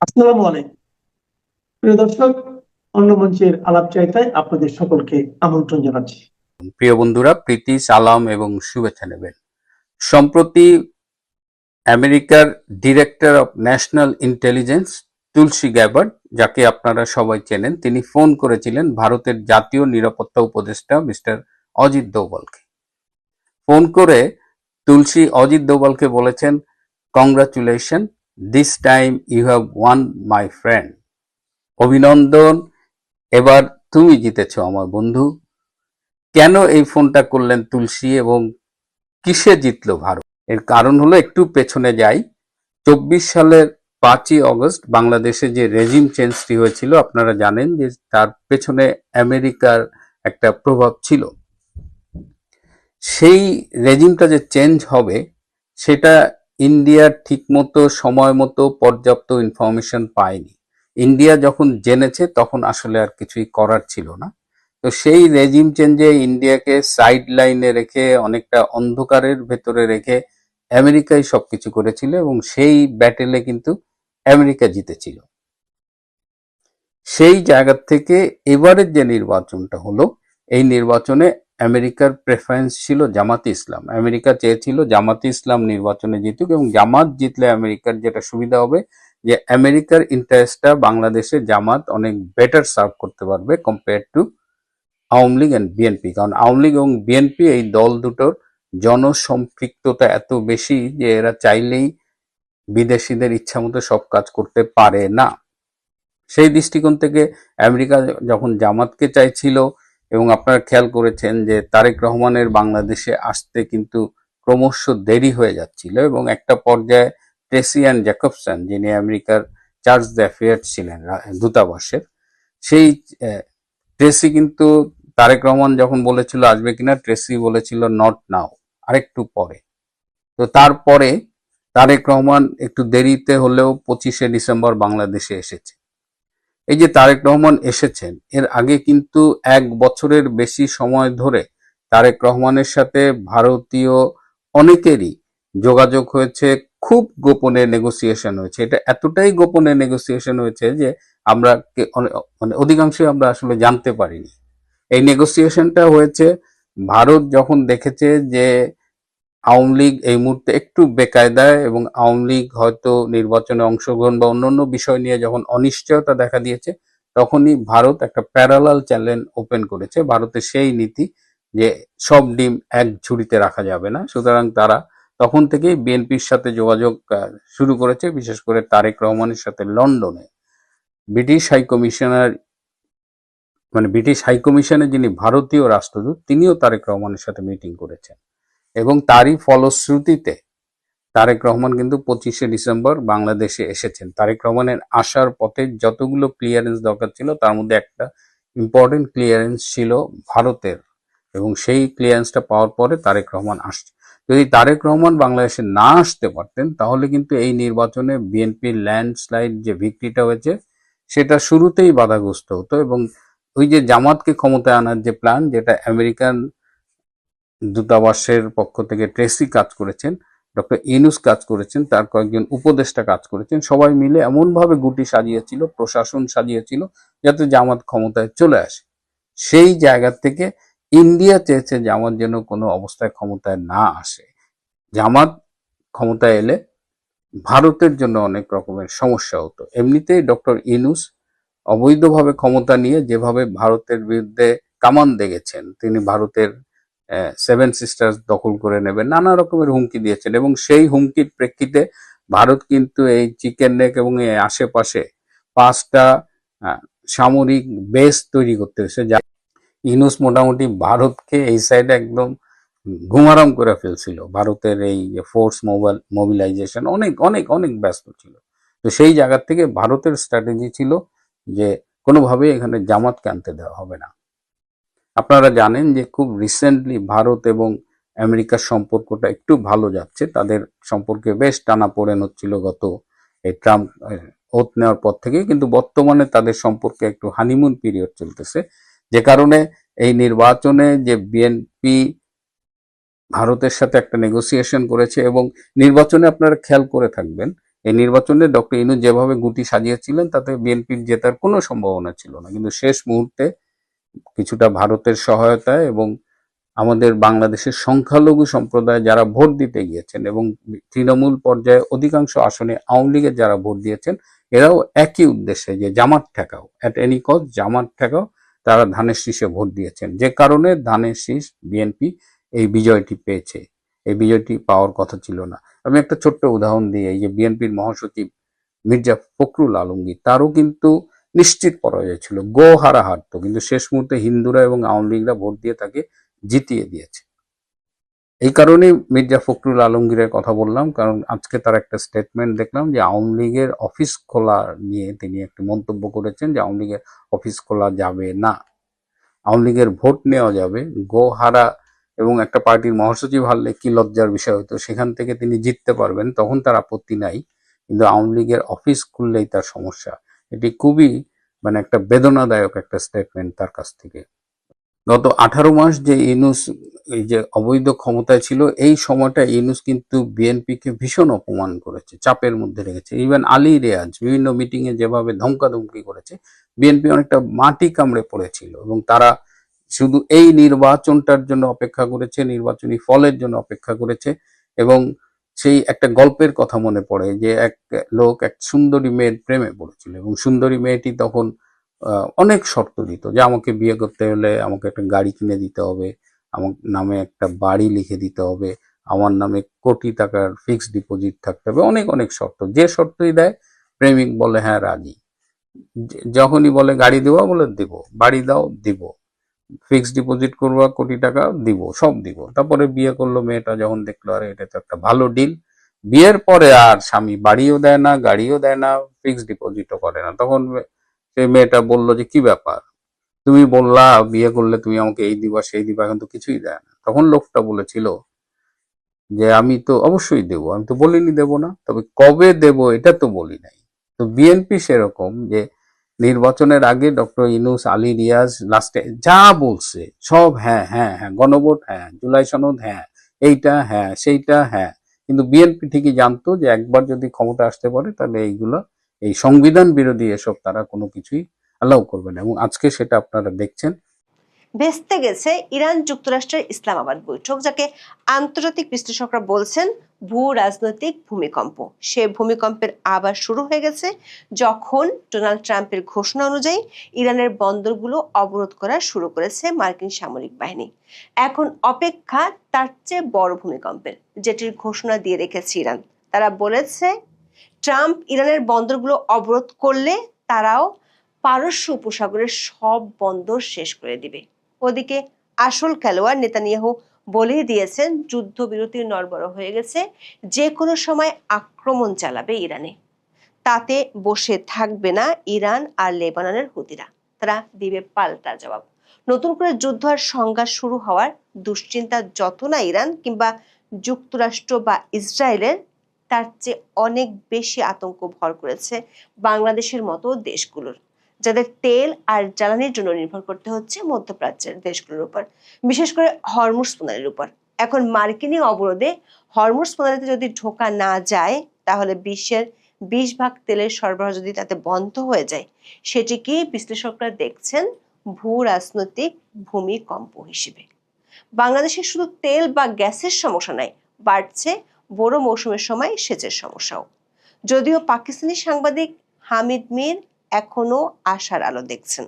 আসসালামু আলাইকুম প্রিয় দর্শক, অন্য মঞ্চের আলাপ চাইতায় আপনাদের সকলকে আমন্ত্রণ জানাচ্ছি। প্রিয় বন্ধুরা, প্রীতি, সালাম এবং শুভেচ্ছা নেবেন। সম্প্রতি আমেরিকার director of national intelligence Tulsi Gabbard, যাকে আপনারা সবাই চেনেন, তিনি ফোন করেছিলেন ভারতের জাতীয় নিরাপত্তা উপদেষ্টা মিস্টার অজিত দোভালকে। ফোন করে তুলসী অজিত দোভালকে বলেছেন, congratulation, this time you have won my friend. অভিনন্দন, এবার তুমি জিতেছো আমার বন্ধু। কেন এই ফোনটা করলেন তুলসী এবং কিসে জিতলো ভারত? এর কারণ হলো, একটু পেছনে যাই। 24 সালের 5ই অগস্ট বাংলাদেশে যে রেজিম চেঞ্জটি হয়েছিল, আপনারা জানেন যে তার পেছনে আমেরিকার একটা প্রভাব ছিল। সেই রেজিমটা যে চেঞ্জ হবে, সেটা ইন্ডিয়া ঠিকমতো সময় মতো পর্যাপ্ত ইনফরমেশন পায়নি। ইন্ডিয়া যখন জেনেছে তখন আসলে আর কিছুই করার ছিল না। তো সেই রেজিম চেঞ্জে ইন্ডিয়াকে সাইড লাইনে রেখে, অনেকটা অন্ধকারের ভেতরে রেখে আমেরিকাই সবকিছু করেছিল এবং সেই ব্যাটেলে কিন্তু আমেরিকা জিতেছিল। সেই জায়গা থেকে এবারের যে নির্বাচনটা হলো, এই নির্বাচনে আমেরিকার প্রেফারেন্স ছিল জামাতে ইসলাম। আমেরিকা চেয়েছিল জামাতে ইসলাম নির্বাচনে জিতুক, এবং জামাত জিতলে আমেরিকার যেটা সুবিধা হবে, যে আমেরিকার ইন্টারেস্টটা বাংলাদেশে জামাত অনেক বেটার সার্ভ করতে পারবে compare to Awami League and BNP. কারণ আওয়ামী লীগ এবং বিএনপি এই দল দুটোর জনসম্পৃক্ততা এত বেশি যে এরা চাইলেই বিদেশিদের ইচ্ছা মতো সব কাজ করতে পারে না। সেই দৃষ্টিকোণ থেকে আমেরিকা যখন জামাতকে চাইছিল, এবং আপনারা খেয়াল করেছেন যে তারেক রহমানের বাংলাদেশে আসতে কিন্তু ক্রমশ দেরি হয়ে যাচ্ছিল, এবং একটা পর্যায়ে ট্রেসি অ্যান্ড জ্যাকবসন, যিনি আমেরিকার চার্জ d'affaires ছিলেন দূতাবাসের, সেই ট্রেসি কিন্তু, তারেক রহমান যখন বলেছিল আসবে কিনা, ট্রেসি বলেছিল নট নাও, আরেকটু পরে। তো তারপরে তারেক রহমান একটু দেরিতে হলেও 25শে ডিসেম্বর বাংলাদেশে এসেছে। এই যে তারেক রহমান এসেছেন, এর আগে কিন্তু 1 বছরের বেশি সময় ধরে তারেক রহমানের সাথে ভারতীয় অনেকেরই যোগাযোগ হয়েছে, খুব গোপনে নেগোসিয়েশন হয়েছে। এটা এতটাই গোপনে নেগোসিয়েশন হয়েছে যে আমরা মানে অধিকাংশই আমরা আসলে জানতে পারিনি। এই নেগোসিয়েশনটা হয়েছে ভারত যখন দেখেছে যে আওয়ামী লীগ এই মুহূর্তে একটু বেকায়দায়, এবং আওয়ামী লীগ হয়তো নির্বাচনে অংশগ্রহণ বা অন্যান্য বিষয় নিয়ে যখন অনিশ্চয়তা দেখা দিয়েছে, তখনই ভারত একটা প্যারালাল চ্যানেল ওপেন করেছে। ভারতের সেই নীতি যে সব ডিম এক ঝুড়িতে রাখা যাবে না, সুতরাং তারা তখন থেকেই বিএনপির সাথে যোগাযোগ শুরু করেছে, বিশেষ করে তারেক রহমানের সাথে লন্ডনে ব্রিটিশ হাইকমিশনার, মানে ব্রিটিশ হাইকমিশনের যিনি ভারতীয় রাষ্ট্রদূত, তিনিও তারেক রহমানের সাথে মিটিং করেছেন। এবং তারই ফলশ্রুতিতে তারেক রহমান কিন্তু 25শে ডিসেম্বর বাংলাদেশে এসেছেন। তারেক রহমানের আসার পথে যতগুলো ক্লিয়ারেন্স দরকার ছিল, তার মধ্যে একটা ইম্পর্টেন্ট ক্লিয়ারেন্স ছিল ভারতের, এবং সেই ক্লিয়ারেন্সটা পাওয়ার পরে তারেক রহমান আসছে। যদি তারেক রহমান বাংলাদেশে না আসতে পারতেন, তাহলে কিন্তু এই নির্বাচনে বিএনপির ল্যান্ডস্লাইড যে ভিক্টরিটা হয়েছে, সেটা শুরুতেই বাধাগ্রস্ত হতো। এবং ওই যে জামাতকে ক্ষমতায় আনার যে প্ল্যান, যেটা আমেরিকান দূতাবাসের পক্ষ থেকে ট্রেসি কাজ করেছেন, ডক্টর ইউনূস কাজ করেছেন, তার কয়েকজন উপদেষ্টা কাজ করেছেন, সবাই মিলে এমনভাবে গুটি সাজিয়েছিল, প্রশাসন সাজিয়েছিল, যাতে জামাত ক্ষমতায় চলে আসে। সেই জায়গা থেকে ইন্ডিয়া চেয়েছে জামাত যেন কোনো অবস্থায় ক্ষমতায় না আসে। জামাত ক্ষমতায় এলে ভারতের জন্য অনেক রকমের সমস্যা হতো। এমনিতেই ডক্টর ইউনূস অবৈধভাবে ক্ষমতা নিয়ে যেভাবে ভারতের বিরুদ্ধে কামান দেগেছেন, তিনি ভারতের 7 সিস্টার্স দখল করে নেবেন, নানা রকমের হুমকি দিয়েছেন। এবং সেই হুমকির প্রেক্ষিতে ভারত কিন্তু এই চিকেন নেক এবং এই আশেপাশে 5টা সামরিক বেস তৈরি করতে হয়েছে, যা ইউনূস মোটামুটি ভারতকে এই সাইডে একদম ঘুমারাম করে ফেলছিল। ভারতের এই যে ফোর্স মোবিলাইজেশন অনেক অনেক অনেক ব্যস্ত ছিল। তো সেই জায়গা থেকে ভারতের স্ট্র্যাটেজি ছিল যে কোনোভাবেই এখানে জামাতকে আনতে দেওয়া হবে না। আপনারা জানেন যে খুব রিসেন্টলি ভারত এবং আমেরিকার সম্পর্কটা একটু ভালো যাচ্ছে। তাদের সম্পর্কে বেশ টানাপোড়েন হচ্ছিল গত এই ট্রাম্প ওথ নেওয়ার পর থেকে, কিন্তু বর্তমানে তাদের সম্পর্কে একটু হানিমুন পিরিয়ড চলতেছে। যে কারণে এই নির্বাচনে যে বিএনপি ভারতের সাথে একটা নেগোসিয়েশন করেছে, এবং নির্বাচনে আপনারা খেয়াল করে থাকবেন, এই নির্বাচনে ডক্টর ইউনূস যেভাবে গুটি সাজিয়েছিলেন তাতে বিএনপির জেতার কোনো সম্ভাবনা ছিল না, কিন্তু শেষ মুহূর্তে কিছুটা ভারতের সহায়তায় এবং আমাদের বাংলাদেশের সংখ্যালঘু সম্প্রদায় যারা ভোট দিতে গিয়েছেন এবং তৃণমূল পর্যায়ে অধিকাংশ আসনে আওয়ামী লীগের যারা ভোট দিয়েছেন, এরাও একই উদ্দেশ্যে যে জামাত ঠেকাও, অ্যাট এনি কস্ট জামাত ঠেকাও, তারা ধানের শীষে ভোট দিয়েছেন, যে কারণে ধানের শীষ বিএনপি এই বিজয়টি পেয়েছে। এই বিজয়টি পাওয়ার কথা ছিল না। আমি একটা ছোট্ট উদাহরণ দিই, এই যে বিএনপির মহাসচিব মির্জা ফখরুল আলমগীর, তারও কিন্তু নিশ্চিত পরাজয় ছিল, গো হারা হারতো, কিন্তু শেষ মুহূর্তে হিন্দুরা এবং আওয়ামী লীগরা ভোট দিয়ে তাকে জিতিয়ে দিয়েছে। এই কারণেই মির্জা ফখরুল আলমগীরের কথা বললাম, কারণ আজকে তার একটা স্টেটমেন্ট দেখলাম যে আওয়ামী লীগের অফিস খোলা নিয়ে তিনি একটি মন্তব্য করেছেন যে আওয়ামী লীগের অফিস খোলা যাবে না, আওয়ামী লীগের ভোট নেওয়া যাবে। গো হারা এবং একটা পার্টির মহাসচিব হারলে কি লজ্জার বিষয় হতো, সেখান থেকে তিনি জিততে পারবেন, তখন তার আপত্তি নাই, কিন্তু আওয়ামী লীগের অফিস খুললেই তার সমস্যা। এটি খুবই একটা বেদনাদায়ক একটা স্টেটমেন্ট তার কাছ থেকে। গত 18 মাস যে ইউনূস এই যে অবৈধ ক্ষমতায় ছিল, এই সময়টা ইউনূস কিন্তু বিএনপিকে ভীষণ অপমান করেছে, চাপের মধ্যে রেখেছে। ইভেন আলী রেয়াজ বিভিন্ন মিটিং এ যেভাবে ধমকাধমকি করেছে, বিএনপি অনেকটা মাটি কামড়ে পড়েছিল এবং তারা শুধু এই নির্বাচনটার জন্য অপেক্ষা করেছে, নির্বাচনী ফলের জন্য অপেক্ষা করেছে। এবং সেই একটা গল্পের কথা মনে পড়ে যে এক লোক এক সুন্দরী মেয়ের প্রেমে পড়েছিল এবং সুন্দরী মেয়েটি তখন অনেক শর্ত দিত যে আমাকে বিয়ে করতে হলে আমাকে একটা গাড়ি কিনে দিতে হবে, আমার নামে একটা বাড়ি লিখে দিতে হবে, আমার নামে কোটি টাকার ফিক্সড ডিপোজিট থাকতে হবে, অনেক অনেক শর্ত। যে শর্তই দেয় প্রেমিক বলে হ্যাঁ রাজি, যখনই বলে গাড়ি দেওয়া বলে দিব, বাড়ি দাও দিব, ফিক্সড ডিপোজিট করবা কোটি টাকা দিব, সব দিব। তারপরে বিয়ে করলো, মেয়েটা যখন দেখলো আরে এটা তো একটা ভালো ডিল, বিয়ের পরে আর স্বামী বাড়িও দেয় না, গাড়িও দেয় না, ফিক্সড ডিপোজিটও করে না, তখন সেই মেয়েটা বলল যে কি ব্যাপার, তুমি বললা বিয়ে করলে তুমি আমাকে এই দিবা সেই দিবা, এখন তো কিছুই দেয় না। তখন লোকটা বলেছিল যে আমি তো অবশ্যই দেবো, আমি তো বলিনি দেব না, তবে কবে দেব এটা তো বলি নাই। তো বিএনপি সেরকম, যে নির্বাচনের আগে ডক্টর ইউনূস, আলী রিয়াজ লাস্টে যা বলছে সব হ্যাঁ হ্যাঁ হ্যাঁ, গণভোট হ্যাঁ, জুলাই সনদ হ্যাঁ, এইটা হ্যাঁ, সেইটা হ্যাঁ, কিন্তু বিএনপি ঠিকই জানতো যে একবার যদি ক্ষমতা আসতে পারে তাহলে এইগুলো, এই সংবিধান বিরোধী এসব তারা কোনো কিছুই অ্যালাউ করবে না, এবং আজকে সেটা আপনারা দেখছেন। ভেস্তে গেছে ইরান যুক্তরাষ্ট্রের ইসলামাবাদ বৈঠক, যাকে আন্তর্জাতিক বিশ্লেষকরা বলছেন ভূ রাজনৈতিক ভূমিকম্প। সে ভূমিকম্পের আবার শুরু হয়ে গেছে যখন ডোনাল্ড ট্রাম্পের ঘোষণা অনুযায়ী ইরানের বন্দরগুলো অবরোধ করা শুরু করেছে মার্কিন সামরিক বাহিনী। এখন অপেক্ষা তার চেয়ে বড় ভূমিকম্পের, যেটির ঘোষণা দিয়ে রেখেছে ইরান। তারা বলেছে ট্রাম্প ইরানের বন্দরগুলো অবরোধ করলে তারাও পারস্য উপসাগরের সব বন্দর শেষ করে দিবে। ওদিকে আসল খেলোয়াড় নেতানিয়াহু বলেই দিয়েছেন যুদ্ধবিরতির নড়বড় হয়ে গেছে, যে কোনো সময় আক্রমণ চালাবে ইরানে। তাতে বসে থাকবে না ইরান আর লেবাননের হুতিরা, তারা দিবে পাল্টা জবাব। নতুন করে যুদ্ধ আর সংঘাত শুরু হওয়ার দুশ্চিন্তা যত না ইরান কিংবা যুক্তরাষ্ট্র বা ইসরায়েলের, তার চেয়ে অনেক বেশি আতঙ্ক ভর করেছে বাংলাদেশের মতো দেশগুলোর, যাদের তেল আর জ্বালানির জন্য নির্ভর করতে হচ্ছে মধ্যপ্রাচ্যের দেশগুলোর উপর, বিশেষ করে হরমুজ প্রণালীর উপর। এখন মার্কিনী অবরোধে হরমুজ প্রণালীতে যদি ঢোকা না যায়, তাহলে বিশ্বের 20 ভাগ তেলের সরবরাহ যদি তাতে বন্ধ হয়ে যায়, সেটিকে বিশ্লেষকরা দেখছেন ভূ রাজনৈতিক ভূমিকম্প হিসেবে। বাংলাদেশে শুধু তেল বা গ্যাসের সমস্যা নাই, বাড়ছে বড় মৌসুমের সময় সেচের সমস্যাও। যদিও পাকিস্তানি সাংবাদিক হামিদ মির এখনো আশার আলো দেখছেন,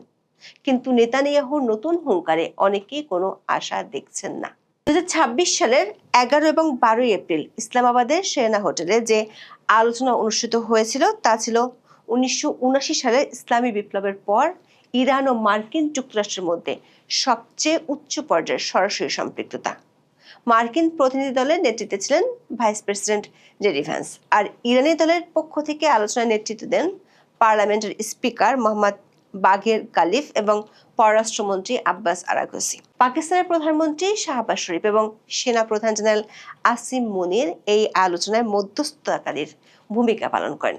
কিন্তু নেতানিয়াহুর নতুন হুঙ্কারে অনেকেই কোনো আশা দেখছেন না। 2026 সালের 11 এবং 12 এপ্রিল ইসলামাবাদের সেরেনা হোটেলে যে আলোচনা অনুষ্ঠিত হয়েছিল তা ছিল 1979 সালের ইসলামী বিপ্লবের পর ইরান ও মার্কিন যুক্তরাষ্ট্রের মধ্যে সবচেয়ে উচ্চ পর্যায়ের সরাসরি সম্পৃক্ততা। মার্কিন প্রতিনিধি দলের নেতৃত্বে ছিলেন ভাইস প্রেসিডেন্ট জেডি ভ্যান্স, আর ইরানি দলের পক্ষ থেকে আলোচনায় নেতৃত্ব দেন পার্লামেন্টের স্পিকার মোহাম্মদ বাগের গালিফ এবং পররাষ্ট্রমন্ত্রী আব্বাস আরাগচি। পাকিস্তানের প্রধানমন্ত্রী শাহবাজ শরীফ এবং সেনা প্রধান জেনারেল আসিম মুনির এই আলোচনায় মধ্যস্থতাকারীর ভূমিকা পালন করেন।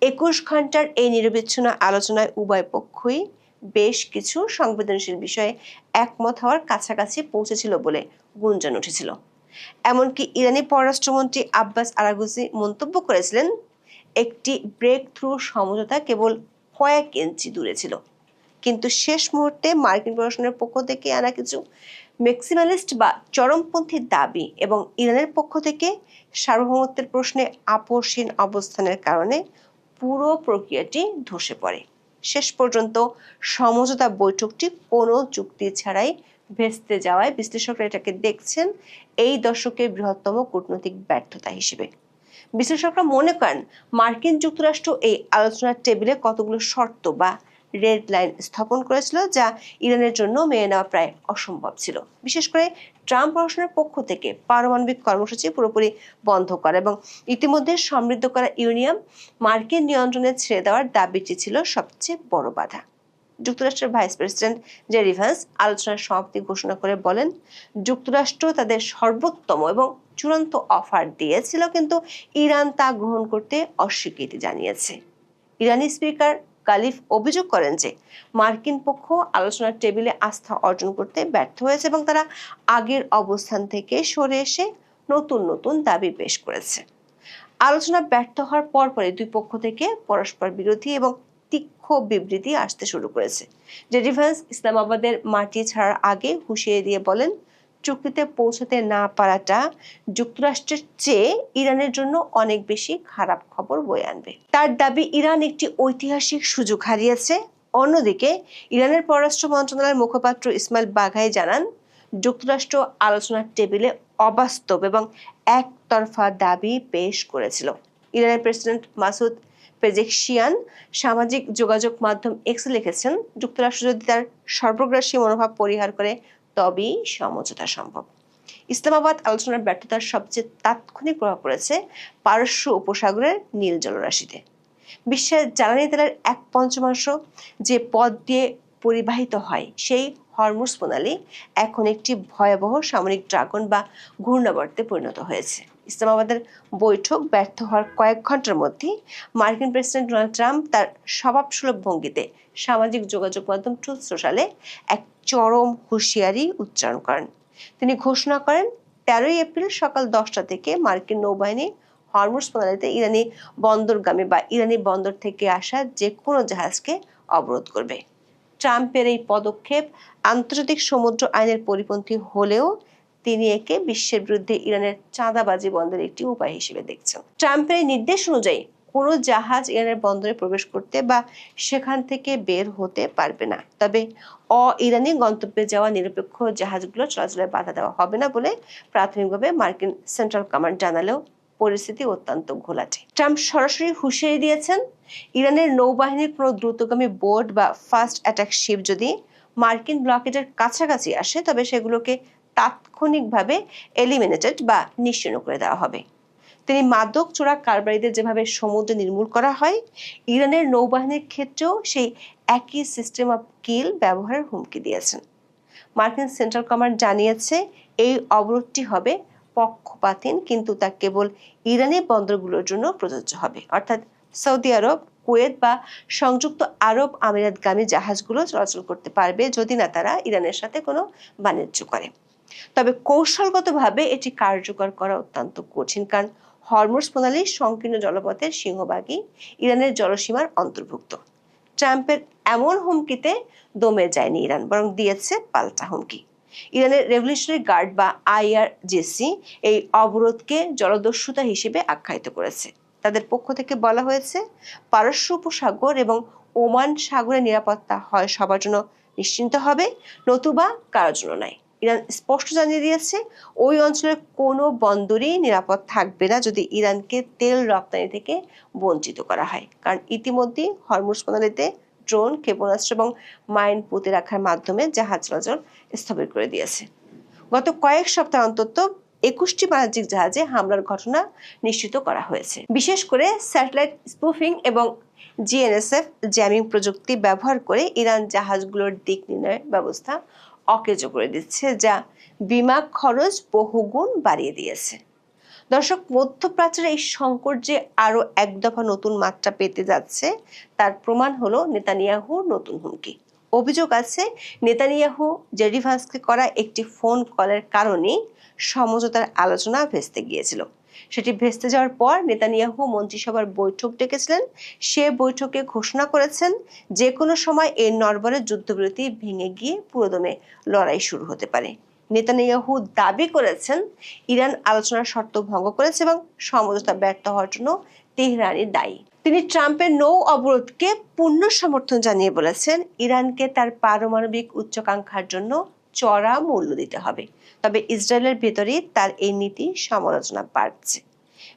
21 ঘন্টার এই নিরবিচ্ছিন্ন আলোচনায় উভয় পক্ষই বেশ কিছু সংবেদনশীল বিষয়ে একমত হওয়ার কাছাকাছি পৌঁছেছিল বলে গুঞ্জন উঠেছিল। এমনকি ইরানি পররাষ্ট্রমন্ত্রী আব্বাস আরাগচি মন্তব্য করেছিলেন, একটি ব্রেক থ্রু সমঝোতা কেবল কয়েক ইঞ্চি দূরে ছিল। কিন্তু শেষ মুহূর্তে মার্কিন প্রশাসনের পক্ষ থেকে আনা কিছু ম্যাক্সিমালিস্ট বা চরমপন্থী দাবি এবং ইরানের পক্ষ থেকে সার্বভৌমত্বের প্রশ্নে আপোষহীন অবস্থানের কারণে পুরো প্রক্রিয়াটি ধসে পড়ে। শেষ পর্যন্ত সমঝোতা বৈঠকটি কোনো চুক্তি ছাড়াই ভেস্তে যাওয়ায় বিশ্লেষকরা এটাকে দেখছেন এই দশকের বৃহত্তম কূটনৈতিক ব্যর্থতা হিসেবে। বিশ্লেষকরা মনে করেন মার্কিন যুক্তরাষ্ট্র এই আলোচনার টেবিলে কতগুলো শর্ত বা রেড লাইন স্থাপন করেছিল যা ইরানের জন্য মেনে নেওয়া প্রায় অসম্ভব ছিল। বিশেষ করে ট্রাম্প প্রশাসনের পক্ষ থেকে পারমাণবিক কর্মসূচি পুরোপুরি বন্ধ করা এবং ইতিমধ্যে সমৃদ্ধ করা ইউরেনিয়াম মার্কিন নিয়ন্ত্রণে ছেড়ে দেওয়ার দাবিটি ছিল সবচেয়ে বড় বাধা। যুক্তরাষ্ট্রের ভাইস প্রেসিডেন্ট জেডি ভ্যান্স আলোচনার সমাপ্তি ঘোষণা করে বলেন, যুক্তরাষ্ট্র তাদের সর্বোত্তম এবং চূড়ান্ত অফার দিয়েছিল, কিন্তু ইরান তা গ্রহণ করতে অস্বীকৃতি জানিয়েছে। ইরানি স্পিকার কালিফ অভিযোগ করেন যে মার্কিন পক্ষ আলোচনার টেবিলে আস্থা অর্জন করতে ব্যর্থ হয়েছে এবং তারা আগের অবস্থান থেকে সরে এসে নতুন নতুন দাবি পেশ করেছে। আলোচনা ব্যর্থ হওয়ার পরপরই দুই পক্ষ থেকে পরস্পর বিরোধী এবং তীক্ষ্ণ বিবৃতি আসতে শুরু করেছে। জেডি ভ্যান্স ইসলামাবাদের মাটি ছাড়ার আগে হুঁশিয়ারি দিয়ে বলেন, চুক্তিতে পৌঁছাতে না পারাটা যুক্তরাষ্ট্রের চেয়ে ইরানের জন্য অনেক বেশি খারাপ খবর বয়ে আনবে। তার দাবি, ইরান একটি ঐতিহাসিক সুযোগ হারিয়েছে। অন্যদিকে ইরানের পররাষ্ট্র মন্ত্রণালয়ের মুখপাত্র ইসমাইল বাঘাই জানান, যুক্তরাষ্ট্র আলোচনার টেবিলে অবাস্তব এবং একতরফা দাবি পেশ করেছিল। ইরানের প্রেসিডেন্ট মাসুদ পেজেকশিয়ান সামাজিক যোগাযোগ মাধ্যম এক্সে লিখেছেন, যুক্তরাষ্ট্র যদি তার সর্বগ্রাসী মনোভাব পরিহার করে তবেই সমঝোতা সম্ভব। ইসলামাবাদ আলোচনার ব্যর্থতার সবচেয়ে তাৎক্ষণিক প্রভাব পড়েছে পারস্য উপসাগরের নীল জলরাশিতে। বিশ্বের জ্বালানি তেলের 1/5 যে পথ দিয়ে পরিবাহিত হয় সেই হরমুজ প্রণালী এখন একটি ভয়াবহ সামরিক ড্রাগন বা ঘূর্ণাবর্তে পরিণত হয়েছে। ইসলামাবাদের বৈঠক ব্যর্থ হওয়ার কয়েক ঘন্টার মধ্যেই মার্কিন প্রেসিডেন্ট ডোনাল্ড ট্রাম্প তার স্বভাবসুলভ ভঙ্গিতে সামাজিক যোগাযোগ মাধ্যম ট্রুথ সোশ্যালে এক চরম হুঁশিয়ারি উচ্চারণ করেন। তিনি ঘোষণা করেন, 13 এপ্রিল সকাল 10টা থেকে মার্কিন নৌবাহিনী হরমুজ প্রণালীতে ইরানি বন্দরগামী বা ইরানি বন্দর থেকে আসা যে কোনো জাহাজকে অবরোধ করবে। ট্রাম্পের এই পদক্ষেপ আন্তর্জাতিক সমুদ্র আইনের পরিপন্থী হলেও তিনি একে বিশ্বের বিরুদ্ধে ইরানের চাঁদাবাজি বন্ধের একটি উপায় হিসেবে দেখছেন। ট্রাম্পের এই নির্দেশ অনুযায়ী কোনো জাহাজ ইরানের বন্দরে প্রবেশ করতে বা সেখান থেকে বের হতে পারবে না। তবে ইরানি গন্তব্যে যাওয়া নিরপেক্ষ জাহাজগুলো চলাচলে বাধা দেওয়া হবে না বলে প্রাথমিকভাবে মার্কিন সেন্ট্রাল কমান্ড জানালেও পরিস্থিতি অত্যন্ত ঘোলাটে। ট্রাম্প সরাসরি হুঁশিয়ারি দিয়েছেন, ইরানের নৌবাহিনীর কোনো দ্রুতগামী বোট বা ফাস্ট অ্যাটাক শিপ যদি মার্কিন ব্লকেডের কাছাকাছি আসে তবে সেগুলোকে তাৎক্ষণিকভাবে এলিমিনেটেড বা নিশ্চিহ্ন করে দেওয়া হবে। তিনি মাদক চোরা কারবারিদের যেভাবে সমুদ্রে নির্মূল করা হয়, ইরানের নৌবাহিনীর ক্ষেত্রেও সেই একই সিস্টেম অফ কিল ব্যবহারের হুমকি দিয়েছেন। মার্কিন সেন্ট্রাল কমান্ড জানিয়েছে, এই অবরোধটি হবে পক্ষপাতহীন, কিন্তু তা কেবল ইরানি বন্দরগুলোর জন্য প্রযোজ্য হবে। অর্থাৎ সৌদি আরব, কুয়েত বা সংযুক্ত আরব আমিরাতগামী জাহাজগুলো চলাচল করতে পারবে যদি না তারা ইরানের সাথে কোনো বাণিজ্য করে। তবে কৌশলগতভাবে এটি কার্যকর করা অত্যন্ত কঠিন, কারণ হরমুজ প্রণালীর সংকীর্ণ জলপথের সিংহভাগই ইরানের জলসীমার অন্তর্ভুক্ত। ট্রাম্পের এমন হুমকিতে দমে যায়নি ইরান, বরং দিয়েছে পাল্টা হুমকি। ইরানের রেভলিউশনারি গার্ড বা IRGC এই অবরোধকে জলদস্যুতা হিসেবে আখ্যায়িত করেছে। তাদের পক্ষ থেকে বলা হয়েছে, পারস্য উপসাগর এবং ওমান সাগরের নিরাপত্তা হয় সবার জন্য নিশ্চিন্ত হবে, নতুবা কারোর জন্য নয়। ইরান স্পষ্ট জানিয়ে দিয়েছে, ওই অঞ্চলের কোনো বন্দরই নিরাপদ থাকবে না যদি ইরানকে তেল রপ্তানি থেকে বঞ্চিত করা হয়, কারণ ইতিমধ্যেই হরমুজ প্রণালীতে ড্রোন, ক্ষেপণাস্ত্র এবং মাইন পুঁতে রাখার মাধ্যমে জাহাজ চলাচল স্থবির করে দিয়েছে। গত কয়েক সপ্তাহ অন্তত 21টি বাণিজ্যিক জাহাজে হামলার ঘটনা নিশ্চিত করা হয়েছে। বিশেষ করে স্যাটেলাইট স্পুফিং এবং GNSS জ্যামিং প্রযুক্তি ব্যবহার করে ইরান জাহাজগুলোর দিক নির্ণয় ব্যবস্থা অকেজো করে দিচ্ছে, যা বিমা খরচ বহুগুণ বাড়িয়ে দিয়েছে। দর্শক, মধ্যপ্রাচ্যের এই সংকট যে আরো এক দফা নতুন মাত্রা পেতে যাচ্ছে তার প্রমাণ হলো নেতানিয়াহুর নতুন হুমকি। অভিযোগ আছে, নেতানিয়াহু জেডি ভ্যান্সকে করা একটি ফোন কলের কারণেই সমঝোতার আলোচনা ভেস্তে গিয়েছিল। সেটি ভেস্তে যাওয়ার পর নেতানিয়াহু মন্ত্রিসভার বৈঠক ডেকেছিলেন। সে বৈঠকে ঘোষণা করেছেন যে কোনো সময় এই নরবরের যুদ্ধবিরতি ভেঙে গিয়ে পুরোদমে লড়াই শুরু হতে পারে। নেতানিয়াহু দাবি করেছেন ইরান আলোচনার শর্ত ভঙ্গ করেছে এবং সমঝোতা ব্যর্থ হওয়ার জন্য তেহরানই দায়ী। তিনি ট্রাম্পের নৌ অবরোধকে পূর্ণ সমর্থন জানিয়ে বলেছেন ইরানকে তার পারমাণবিক উচ্চাকাঙ্ক্ষার জন্য চড়া মূল্য দিতে হবে। তবে ইসরায়েলের ভেতরেই তার এই নীতি সমালোচনা বাড়ছে।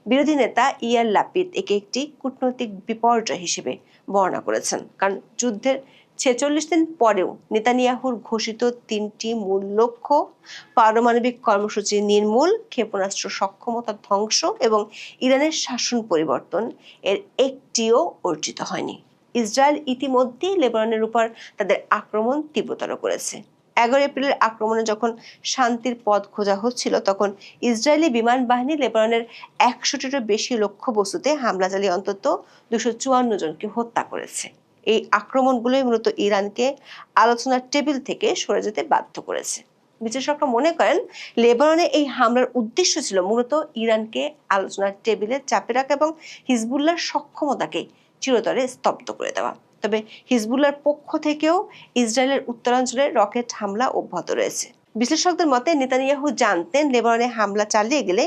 বিরোধী নেতা ইয়ার লাপিদ একে একটি কূটনৈতিক বিপর্যয় হিসেবে বর্ণনা করেছেন, কারণ যুদ্ধের 46 দিন পরেও নেতানিয়াহুর ঘোষিত 3টি মূল লক্ষ্য পারমাণবিক কর্মসূচি নির্মূল, ক্ষেপণাস্ত্র সক্ষমতা ধ্বংস এবং ইরানের শাসন পরিবর্তন এর একটিও অর্জিত হয়নি। ইসরায়েল ইতিমধ্যেই লেবাননের উপর তাদের আক্রমণ তীব্রতর করেছে। 11 এপ্রিলের আক্রমণে যখন শান্তির পথ খোঁজা হচ্ছিল, তখন ইসরায়েলি বিমান বাহিনী লেবাননের 100টিরও বেশি লক্ষ্যবস্তুতে হামলা চালিয়ে অন্তত 254 জনকে হত্যা করেছে। এই আক্রমণগুলোই মূলত ইরানকে আলোচনার টেবিল থেকে সরে যেতে বাধ্য করেছে। বিশ্লেষকরা মনে করেন লেবাননে এই হামলার উদ্দেশ্য ছিল মূলত ইরানকে আলোচনার টেবিলে চাপে রাখা এবং হিজবুল্লাহর সক্ষমতাকে চিরতরে স্তব্ধ করে দেওয়া। তবে হিজবুল্লাহর পক্ষ থেকেও ইসরায়েলের উত্তরাঞ্চলে রকেট হামলা অব্যাহত রয়েছে। বিশ্লেষকদের মতে নেতানিয়াহু জানতেন লেবাননে হামলা চালিয়ে গেলে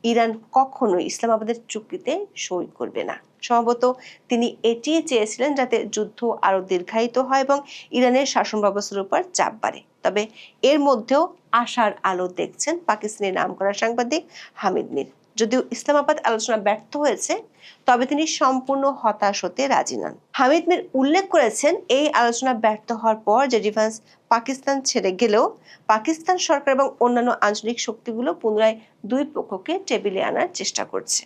ইরান কখনোই ইসলামাবাদের চুক্তিতে সই করবে না। সম্ভবত তিনি এটিই চেয়েছিলেন যাতে যুদ্ধ আরো দীর্ঘায়িত হয় এবং ইরানের শাসন ব্যবস্থার উপর চাপ বাড়ে। তবে এর মধ্যেও আশার আলো দেখছেন পাকিস্তানের নামকরা সাংবাদিক হামিদ মির। যদিও ইসলামাবাদ আলোচনা ব্যর্থ হয়েছে, তবে তিনি সম্পূর্ণ হতাশ হতে রাজি নন। হামিদ মির উল্লেখ করেছেন এই আলোচনা ব্যর্থ হওয়ার পর জেডি ভান্স পাকিস্তান ছেড়ে গেলেও পাকিস্তান সরকার এবং অন্যান্য আঞ্চলিক শক্তিগুলো পুনরায় দুই পক্ষকে টেবিলে আনার চেষ্টা করছে।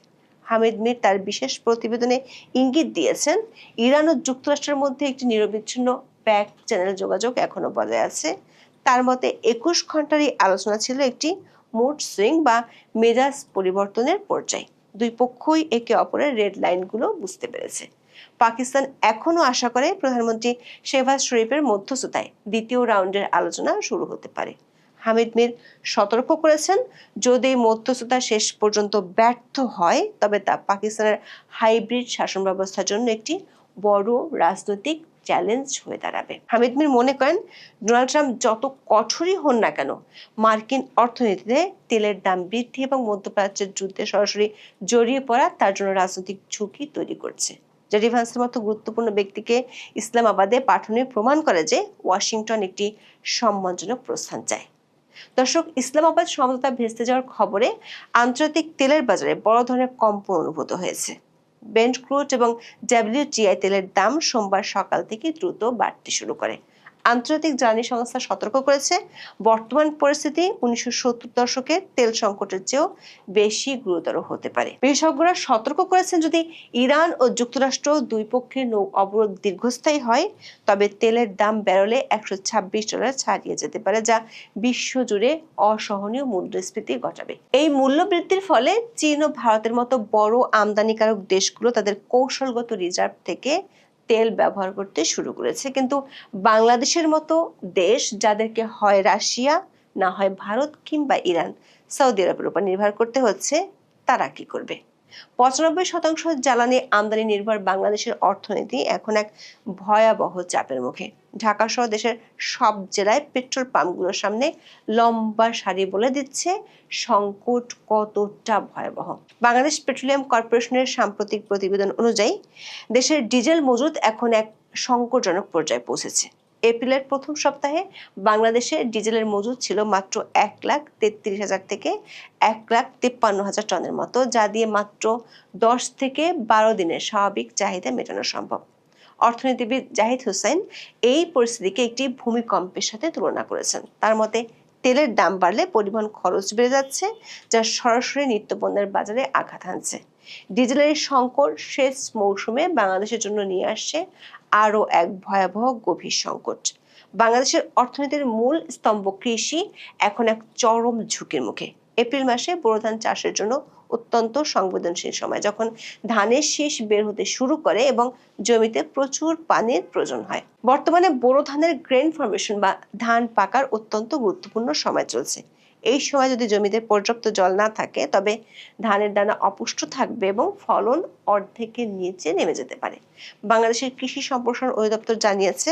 হামিদ মির তার বিশেষ প্রতিবেদনে ইঙ্গিত দিয়েছেন ইরান ও যুক্তরাষ্ট্রের মধ্যে একটি নিরবিচ্ছিন্ন ব্যাক চ্যানেল যোগাযোগ এখনো বজায় আছে। তার মতে 21 ঘন্টার এই আলোচনা ছিল একটি মুড সুইং বা মেজাজ পরিবর্তনের পর্যায়। দুই পক্ষই একে অপরের রেড লাইনগুলো বুঝতে পেরেছে। পাকিস্তান এখনো আশা করে প্রধানমন্ত্রী শেহবাজ শরীফের মধ্যস্থতায় দ্বিতীয় রাউন্ডের আলোচনা শুরু হতে পারে। হামিদ মির সতর্ক করেছেন যদি মধ্যস্থতা শেষ পর্যন্ত ব্যর্থ হয় তবে তা পাকিস্তানের হাইব্রিড শাসন ব্যবস্থার জন্য একটি বড় রাজনৈতিক চ্যালেঞ্জ হয়ে দাঁড়াবে। হামিদ মির মনে করেন ডোনাল্ড ট্রাম্প যত কঠোরই হন না কেন, মার্কিন অর্থনীতিতে তেলের দাম বৃদ্ধি এবং মধ্যপ্রাচ্যের যুদ্ধে সরাসরি জড়িয়ে পড়া তার জন্য রাজনৈতিক ঝুঁকি তৈরি করছে। জেডি ভান্সের মতো গুরুত্বপূর্ণ ব্যক্তিকে ইসলামাবাদে পাঠানো প্রমাণ করে যে ওয়াশিংটন একটি সম্মানজনক প্রস্থান চায়। দর্শক, ইসলামাবাদ সমঝোতা ভেস্তে যাওয়ার খবরে আন্তর্জাতিক তেলের বাজারে বড় ধরনের কম্পন অনুভূত হয়েছে। ব্রেন্ট ক্রুড এবং WTI তেলের দাম সোমবার সকাল থেকে দ্রুত বাড়তে শুরু করে। আন্তর্জাতিক জ্বালানি সংস্থা সতর্ক করেছে বর্তমান পরিস্থিতি 1970 দশকের তেল সংকটের চেয়েও বেশি গুরুতর হতে পারে। বিশেষজ্ঞরা সতর্ক করেছেন যদি ইরান ও যুক্তরাষ্ট্র দুই পক্ষের নৌ অবরোধ দীর্ঘস্থায়ী হয় তবে তেলের দাম ব্যারেলে $126 ছাড়িয়ে যেতে পারে, যা বিশ্বজুড়ে অসহনীয় মূল্যস্ফীতি ঘটাবে। এই মূল্য বৃদ্ধির ফলে চীন ও ভারতের মতো বড় আমদানিকারক দেশগুলো তাদের কৌশলগত রিজার্ভ থেকে তেল ব্যবহার করতে শুরু করেছে, কিন্তু বাংলাদেশের মতো দেশ যাদেরকে হয় রাশিয়া, না হয় ভারত কিংবা ইরান, সৌদি আরবের উপর নির্ভর করতে হচ্ছে, তারা কি করবে? 95% জ্বালানি আমদানি নির্ভর বাংলাদেশের অর্থনীতি এখন এক ভয়াবহ চাপের মুখে। ঢাকা সহ দেশের সব জেলায় পেট্রোল পাম্পগুলোর সামনে লম্বা সারি বলে দিচ্ছে সংকট কতটা ভয়াবহ। বাংলাদেশ পেট্রোলিয়াম কর্পোরেশনের সাম্প্রতিক প্রতিবেদন অনুযায়ী দেশের ডিজেল মজুদ এখন এক সংকটজনক পর্যায়ে পৌঁছেছে। এপ্রিলের প্রথম সপ্তাহে বাংলাদেশে ডিজেলের মজুদ ছিল মাত্র 1,33,000 থেকে 1,53,000 টনের মতো, যা দিয়ে মাত্র 10 থেকে 12 দিনের স্বাভাবিক চাহিদা মেটানো সম্ভব। অর্থনীতিবিদ জাহিদ হোসেন এই পরিস্থিতিকে একটি ভূমিকম্পের সাথে তুলনা করেছেন। তার মতে তেলের দাম বাড়লে পরিবহন খরচ বেড়ে যাচ্ছে, যা সরাসরি নিত্যপণ্যের বাজারে আঘাত হানছে। ডিজেলের সংকট শেষ মৌসুমে বাংলাদেশের জন্য নিয়ে আসছে আরও এক ভয়াবহ গভীর সংকট। বাংলাদেশের অর্থনীতির মূল স্তম্ভ কৃষি এখন এক চরম ঝুঁকির মুখে। এপ্রিল মাসে বোরো ধান চাষের জন্য অত্যন্ত সংবেদনশীল সময়, যখন ধানের শীষ বের হতে শুরু করে এবং জমিতে প্রচুর পানির প্রয়োজন হয়। বর্তমানে বোরো ধানের গ্রেন ফরমেশন বা ধান পাকার অত্যন্ত গুরুত্বপূর্ণ সময় চলছে। এই সময় যদি জমিতে পর্যাপ্ত জল না থাকে তবে ধানের দানা অপুষ্ট থাকবে এবং ফলন অর্ধেকের নিচে নেমে যেতে পারে। বাংলাদেশের কৃষি সম্প্রসারণ অধিদপ্তর জানিয়েছে,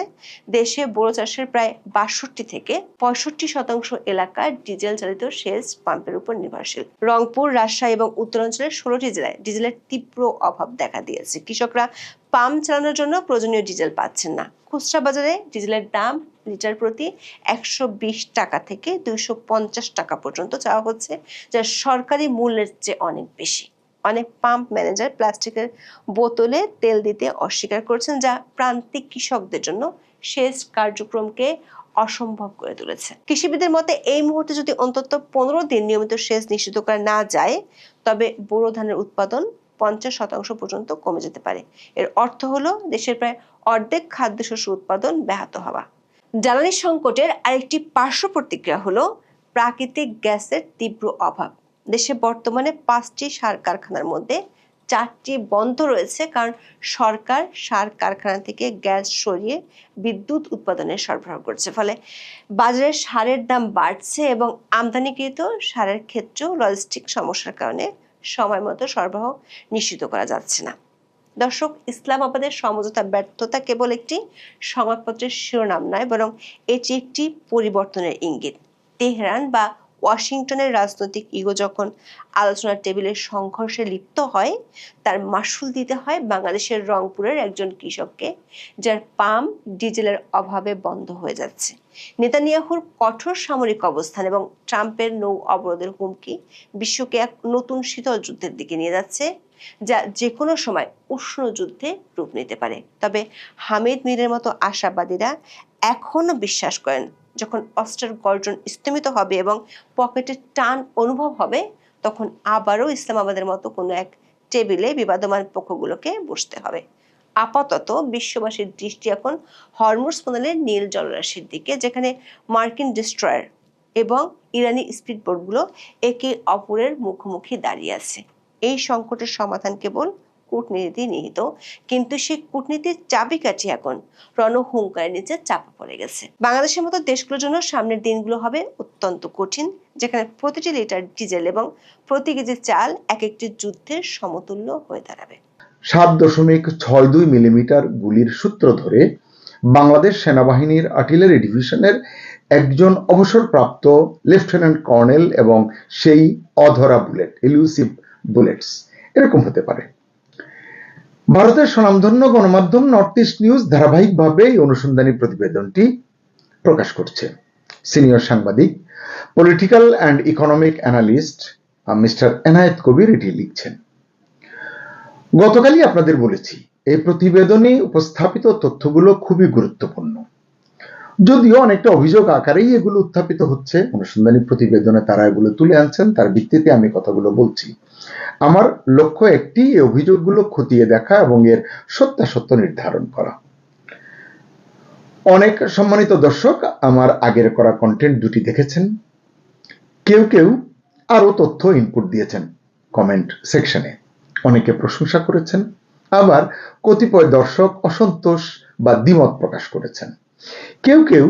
দেশে বোরো চাষের প্রায় ৬২ থেকে ৬৫% এলাকা ডিজেল চালিত সেচ পাম্পের উপর নির্ভরশীল। রংপুর, রাজশাহী এবং উত্তরাঞ্চলের ১৬টি জেলায় ডিজেলের তীব্র অভাব দেখা দিয়েছে। কৃষকরা পাম্প চালানোর জন্য প্রয়োজনীয় ডিজেল পাচ্ছেন না। খুচরা বাজারে ডিজেলের দাম লিটার প্রতি ১২০ টাকা থেকে ২৫০ টাকা পর্যন্ত চাওয়া হচ্ছে, যা সরকারি মূল্যের চেয়ে অনেক বেশি। অনেক পাম্প ম্যানেজার প্লাস্টিকের বোতলে তেল দিতে অস্বীকার করছেন, যা প্রান্তিক কৃষকদের জন্য সেচ কার্যক্রমকে অসম্ভব করে তুলেছে। কৃষিবিদের মতে এই মুহূর্তে যদি অন্তত ১৫ দিন নিয়মিত সেচ নিশ্চিত করা না যায় তবে বোরো ধানের উৎপাদন ৫০% পর্যন্ত কমে যেতে পারে। এর অর্থ হলো দেশের প্রায় অর্ধেক খাদ্যশস্য উৎপাদন ব্যাহত হওয়া। জ্বালানি সংকটের আরেকটি পার্শ্ব প্রতিক্রিয়া হলো প্রাকৃতিক গ্যাসের তীব্র অভাব। দেশে বর্তমানে ৫টি সার কারখানার মধ্যে ৪টি বন্ধ রয়েছে, কারণ সরকার সার কারখানা থেকে গ্যাস সরিয়ে বিদ্যুৎ উৎপাদনে সরবরাহ করছে। ফলে বাজারে সারের দাম বাড়ছে এবং আমদানিকৃত সারের ক্ষেত্রেও লজিস্টিক সমস্যার কারণে সময় মতো সরবরাহ নিশ্চিত করা যাচ্ছে না। দর্শক, ইসলামাবাদের সমঝোতা ব্যর্থতা কেবল একটি সংবাদপত্রের শিরোনাম নয়, বরং এটি একটি পরিবর্তনের ইঙ্গিত। তেহরান বা ওয়াশিংটনের রাজনৈতিক ইগো যখন আলোচনার টেবিলের সংঘর্ষে লিপ্ত হয়, তার মাসুল দিতে হয় বাংলাদেশের রংপুরের একজন কৃষককে, যার পাম্প ডিজেলের অভাবে বন্ধ হয়ে যাচ্ছে। নেতানিয়াহুর কঠোর সামরিক অবস্থান এবং ট্রাম্পের নৌ অবরোধের হুমকি বিশ্বকে এক নতুন শীতল যুদ্ধের দিকে নিয়ে যাচ্ছে, যা যে কোনো সময় উষ্ণ যুদ্ধে রূপ নিতে পারে। তবে হামিদ মীরের মতো আশাবাদীরা এখনো বিশ্বাস করেন, যখন অস্ত্রের গর্জন স্তমিত হবে এবং পকেটের টান অনুভব হবে, তখন আবারও ইসলামাবাদের মতো কোনো এক টেবিলে বিবাদমান পক্ষগুলোকে বসতে হবে। আপাতত বিশ্ববাসীর দৃষ্টি এখন হরমুজ প্রণালীর নীল জলরাশির দিকে, যেখানে মার্কিন ডিস্ট্রয়ার এবং ইরানি স্পিডবোটগুলো একে অপরের মুখোমুখি দাঁড়িয়ে আছে। এই সংকটের সমাধান কেবল কূটনীতি নিহিত, কিন্তু সেই কূটনীতির চাবিকাঠি এখন রণহুঙ্কারের নিচে চাপা পড়ে গেছে। বাংলাদেশের মতো দেশগুলোর জন্য সামনের দিনগুলো হবে অত্যন্ত কঠিন, যেখানে প্রতিটি লিটার ডিজেল এবং প্রতি কেজি চাল এক একটি যুদ্ধের সমতুল্য হয়ে দাঁড়াবে। 7.62 মিলিমিটার গুলির সূত্র ধরে বাংলাদেশ সেনাবাহিনীর আর্টিলারি ডিভিশনের একজন অবসরপ্রাপ্ত লেফটেন্যান্ট কর্নেল এবং সেই অধরা বুলেট, এলুসিভ বুলেটস, এরকম হতে পারে। ভারতের স্বনামধন্য গণমাধ্যম নর্থ ইস্ট নিউজ ধারাবাহিকভাবে এই অনুসন্ধানী প্রতিবেদনটি প্রকাশ করছে। সিনিয়র সাংবাদিক, political and economic analyst mister Enayet Kabir এটি লিখছেন। গতকালই আপনাদের বলেছি, এই প্রতিবেদনে উপস্থাপিত তথ্যগুলো খুবই গুরুত্বপূর্ণ। যদিও অনেকটা অভিযোগ আকারেই এগুলো উত্থাপিত হচ্ছে, অনুসন্ধানী প্রতিবেদনে তারা এগুলো তুলে আনছেন, তার ভিত্তিতে আমি কথাগুলো বলছি। আমার লক্ষ্য একটি, এই অভিযোগগুলো খতিয়ে দেখা এবং এর সত্যাসত্য নির্ধারণ করা। অনেক সম্মানিত দর্শক আমার আগের করা কন্টেন্ট দুটি দেখেছেন, কেউ কেউ আরো তথ্য ইনপুট দিয়েছেন কমেন্ট সেকশনে, অনেকে প্রশংসা করেছেন, আবার কতিপয় দর্শক অসন্তোষ বা দ্বিমত প্রকাশ করেছেন। কেউ কেউ